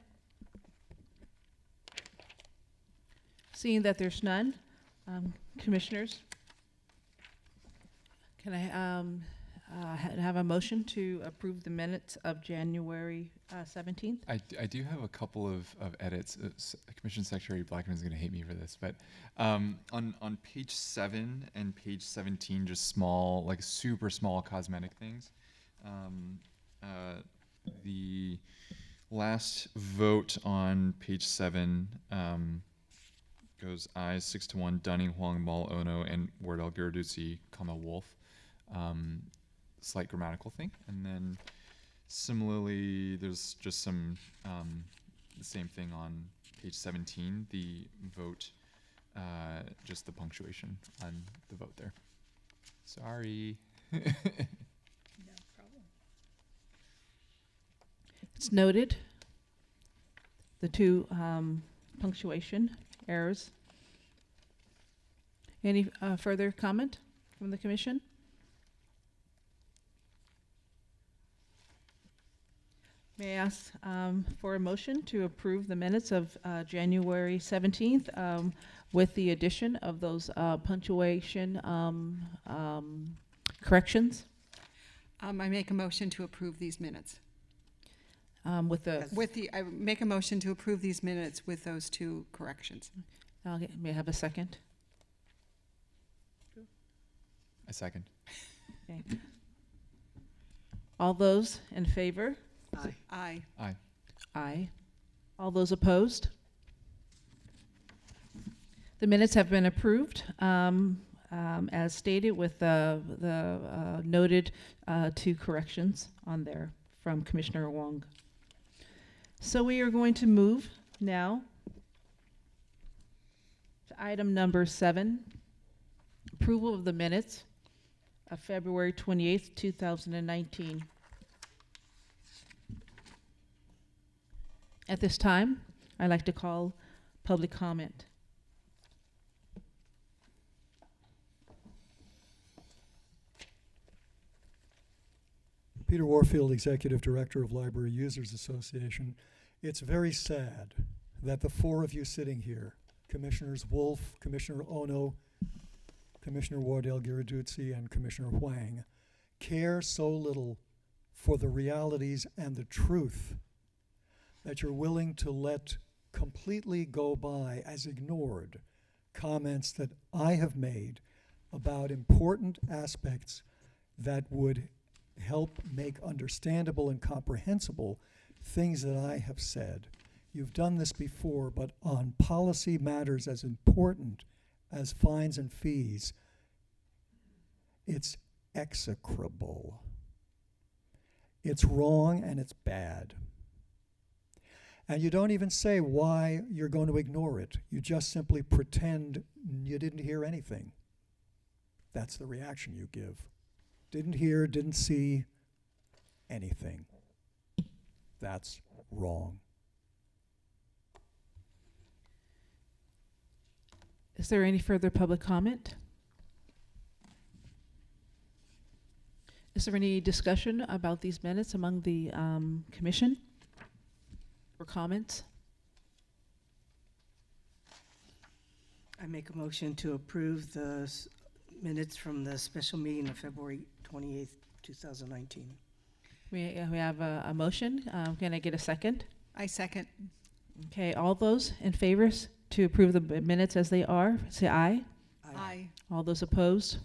[SPEAKER 1] Seeing that there's none, commissioners, can I have a motion to approve the minutes of January 17th?
[SPEAKER 10] I do have a couple of edits. Commission Secretary Blackman is going to hate me for this, but on page 7 and page 17, just small, like super small cosmetic things. The last vote on page 7 goes ayes 6-1, Dunning, Huang, Mal, Ono, and Wardell, Giraduzzi, Wolf. Slight grammatical thing, and then similarly there's just some the same thing on page 17, the vote, just the punctuation on the vote there. Sorry.
[SPEAKER 2] No problem.
[SPEAKER 1] It's noted, the two punctuation errors. Any further comment from the commission? May I ask for a motion to approve the minutes of January 17th with the addition of those punctuation corrections?
[SPEAKER 8] I make a motion to approve these minutes.
[SPEAKER 1] I
[SPEAKER 8] make a motion to approve these minutes with those two corrections.
[SPEAKER 1] May I have a second?
[SPEAKER 10] A second.
[SPEAKER 1] Okay. All those in favor?
[SPEAKER 8] Aye. Aye.
[SPEAKER 10] Aye.
[SPEAKER 1] Aye. All those opposed? The minutes have been approved as stated with the noted two corrections on there from Commissioner Wong. So we are going to move now to item number 7, approval of the minutes of February 28th, 2019. At this time, I'd like to call public comment.
[SPEAKER 3] Peter Warfield, Executive Director of Library Users Association. It's very sad that the four of you sitting here, Commissioners Wolf, Commissioner Ono, Commissioner Wardell Giraduzzi, and Commissioner Huang, care so little for the realities and the truth that you're willing to let completely go by as ignored comments that I have made about important aspects that would help make understandable and comprehensible things that I have said. You've done this before, but on policy matters as important as fines and fees, it's execrable. It's wrong and it's bad. And you don't even say why you're going to ignore it. You just simply pretend you didn't hear anything. That's the reaction you give. Didn't hear, didn't see anything. That's wrong.
[SPEAKER 1] Is there any further public comment? Is there any discussion about these minutes among the commission or comments?
[SPEAKER 9] I make a motion to approve the minutes from the special meeting of February 28th, 2019.
[SPEAKER 1] We have a motion. Can I get a second?
[SPEAKER 8] I second.
[SPEAKER 1] Okay, all those in favor to approve the minutes as they are, say aye.
[SPEAKER 8] Aye.
[SPEAKER 1] All those opposed?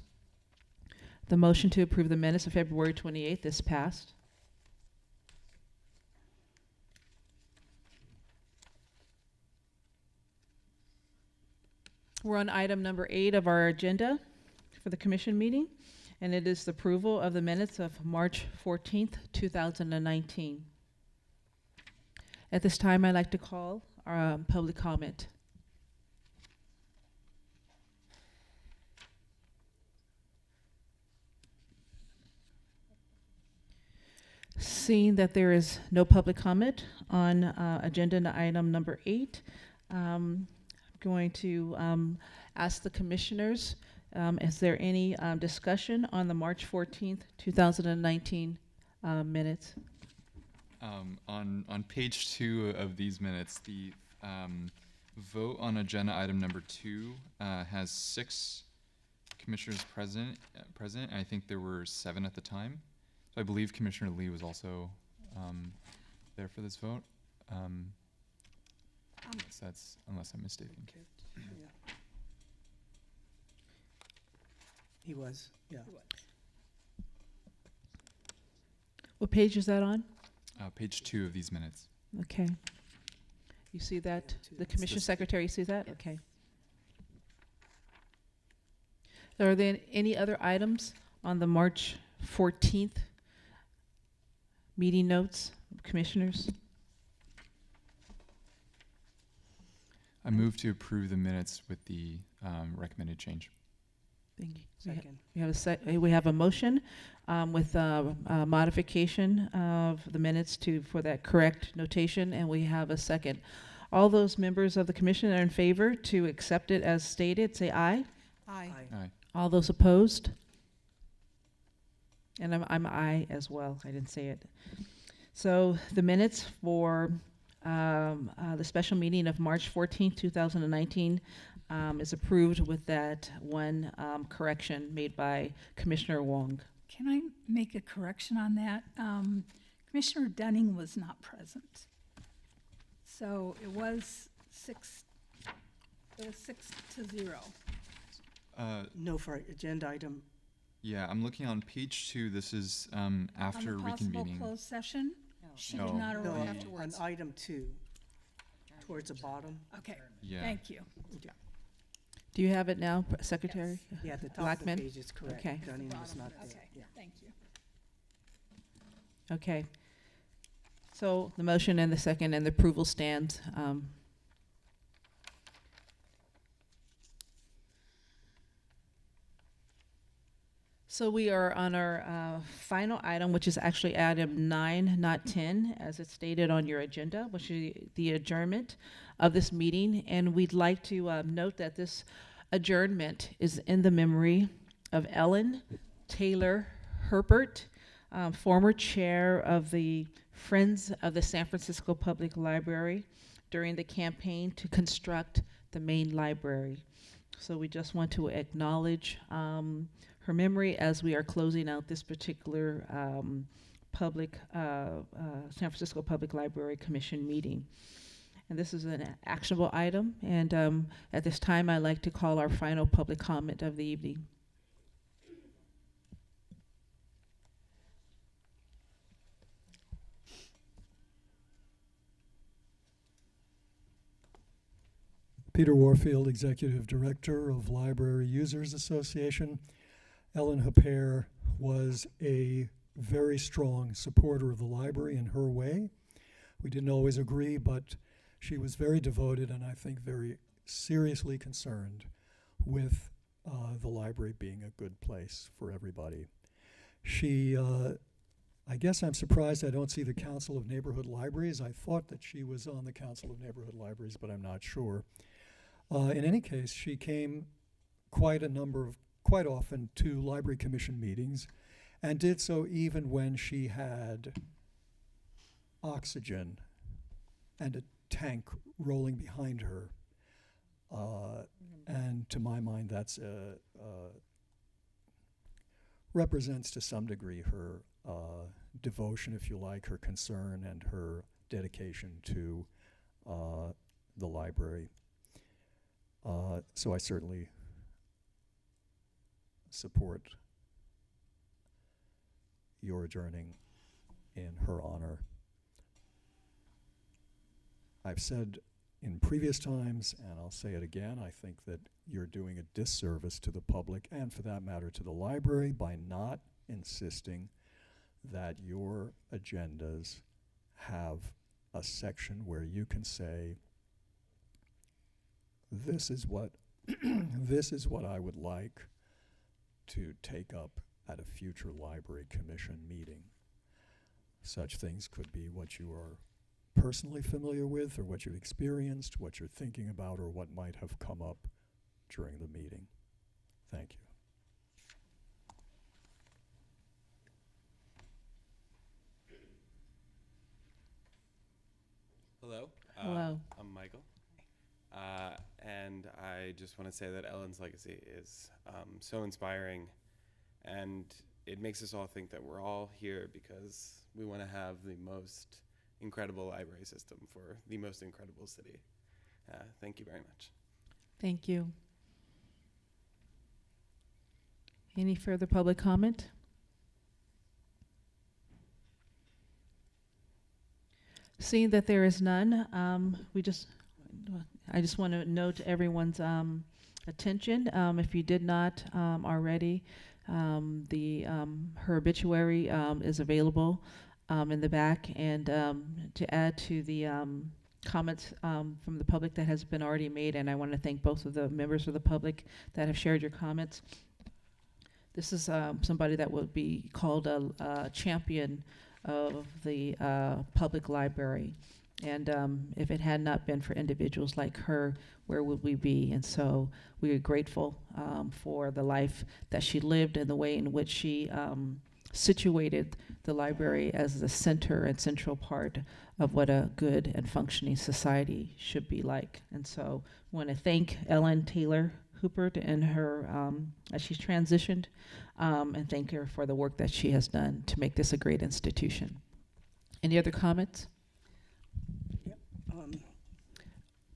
[SPEAKER 1] The motion to approve the minutes of February 28th is passed. We're on item number 8 of our agenda for the commission meeting, and it is the approval of the minutes of March 14th, 2019. At this time, I'd like to call our public comment. Seeing that there is no public comment on agenda item number 8, I'm going to ask the commissioners, is there any discussion on the March 14th, 2019 minutes?
[SPEAKER 10] On page 2 of these minutes, the vote on agenda item number 2 has 6 commissioners present. And I think there were 7 at the time. So I believe Commissioner Lee was also there for this vote. Unless I'm mistaken.
[SPEAKER 9] Yeah. He was, yeah.
[SPEAKER 1] What page is that on?
[SPEAKER 10] Page 2 of these minutes.
[SPEAKER 1] Okay. You see that? The commission secretary sees that? Okay. Are there any other items on the March 14th meeting notes, commissioners?
[SPEAKER 10] I move to approve the minutes with the recommended change.
[SPEAKER 1] Thank you.
[SPEAKER 9] Second.
[SPEAKER 1] We have a motion with modification of the minutes for that correct notation, and we have a second. All those members of the commission that are in favor to accept it as stated, say aye.
[SPEAKER 8] Aye.
[SPEAKER 10] Aye.
[SPEAKER 1] All those opposed? And I'm aye as well. I didn't say it. So the minutes for the special meeting of March 14th, 2019 is approved with that one correction made by Commissioner Wong.
[SPEAKER 2] Can I make a correction on that? Commissioner Dunning was not present. So it was 6-0.
[SPEAKER 9] No for agenda item.
[SPEAKER 10] Yeah, I'm looking on page 2. This is after
[SPEAKER 2] On the possible
[SPEAKER 10] reconvening.
[SPEAKER 2] closed session, she
[SPEAKER 10] No.
[SPEAKER 2] did not
[SPEAKER 9] No,
[SPEAKER 2] arrive.
[SPEAKER 9] on item 2, towards the bottom.
[SPEAKER 2] Okay,
[SPEAKER 10] Yeah.
[SPEAKER 2] thank you.
[SPEAKER 1] Do you have it now, Secretary?
[SPEAKER 9] Yeah, at the top
[SPEAKER 1] Blackman?
[SPEAKER 9] of the page is correct.
[SPEAKER 1] Okay.
[SPEAKER 9] Dunning was not there.
[SPEAKER 2] Okay,
[SPEAKER 9] Yeah.
[SPEAKER 2] thank you.
[SPEAKER 1] Okay. So the motion and the second and the approval stands. So we are on our final item, which is actually item 9, not 10, as it's stated on your agenda, which is the adjournment of this meeting. And we'd like to note that this adjournment is in the memory of Ellen Taylor Herbert, former chair of the Friends of the San Francisco Public Library during the campaign to construct the main library. So we just want to acknowledge her memory as we are closing out this particular San Francisco Public Library Commission meeting. And this is an actionable item, and at this time I'd like to call our final public comment of the evening.
[SPEAKER 3] Peter Warfield, Executive Director of Library Users Association. Ellen Huppert was a very strong supporter of the library in her way. We didn't always agree, but she was very devoted and I think very seriously concerned with the library being a good place for everybody. She, I guess I'm surprised I don't see the Council of Neighborhood Libraries. I thought that she was on the Council of Neighborhood Libraries, but I'm not sure. In any case, she came quite often to Library Commission meetings and did so even when she had oxygen and a tank rolling behind her. And to my mind, that's represents to some degree her devotion, if you like, her concern and her dedication to the library. So I certainly support your adjourning in her honor. I've said in previous times, and I'll say it again, I think that you're doing a disservice to the public and for that matter to the library by not insisting that your agendas have a section where you can say, this is what this is what I would like to take up at a future library commission meeting. Such things could be what you are personally familiar with, or what you've experienced, what you're thinking about, or what might have come up during the meeting. Thank you.
[SPEAKER 17] Hello.
[SPEAKER 1] Hello.
[SPEAKER 17] I'm Michael. And I just want to say that Ellen's legacy is so inspiring, and it makes us all think that we're all here because we want to have the most incredible library system for the most incredible city. Thank you very much.
[SPEAKER 1] Thank you. Any further public comment? Seeing that there is none, I just want to note everyone's attention. If you did not already, her obituary is available in the back, and to add to the comments from the public that has been already made, and I want to thank both of the members of the public that have shared your comments. This is somebody that would be called a champion of the public library. And if it had not been for individuals like her, where would we be? And so we are grateful for the life that she lived and the way in which she situated the library as the center and central part of what a good and functioning society should be like. And so I want to thank Ellen Taylor Huppert and her, as she's transitioned, and thank her for the work that she has done to make this a great institution. Any other comments?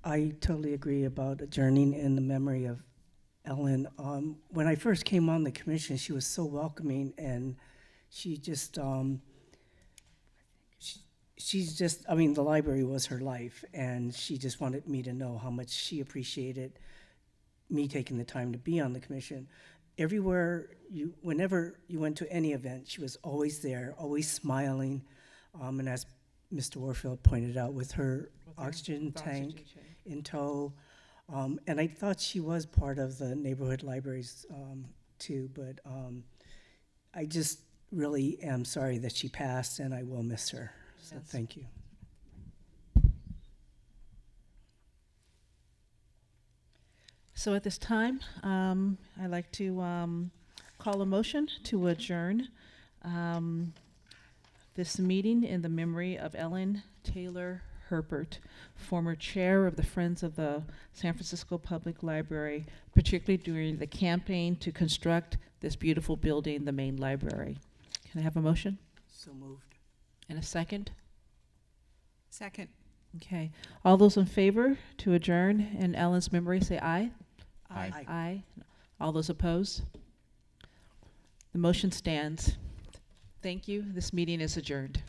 [SPEAKER 9] I totally agree about adjourning in the memory of Ellen. When I first came on the commission, she was so welcoming, and she just, she's just, I mean, the library was her life, and she just wanted me to know how much she appreciated me taking the time to be on the commission. Everywhere, whenever you went to any event, she was always there, always smiling, and as Mr. Warfield pointed out, with her oxygen tank in tow. And I thought she was part of the neighborhood libraries too, but I just really am sorry that she passed, and I will miss her. So yes. Thank you.
[SPEAKER 1] So at this time, I'd like to call a motion to adjourn this meeting in the memory of Ellen Taylor Huppert, former chair of the Friends of the San Francisco Public Library, particularly during the campaign to construct this beautiful building, the main library. Can I have a motion?
[SPEAKER 9] So moved.
[SPEAKER 1] And a second?
[SPEAKER 8] Second.
[SPEAKER 1] Okay. All those in favor to adjourn in Ellen's memory, say aye.
[SPEAKER 8] Aye.
[SPEAKER 1] Aye. Aye. All those opposed? The motion stands. Thank you. This meeting is adjourned.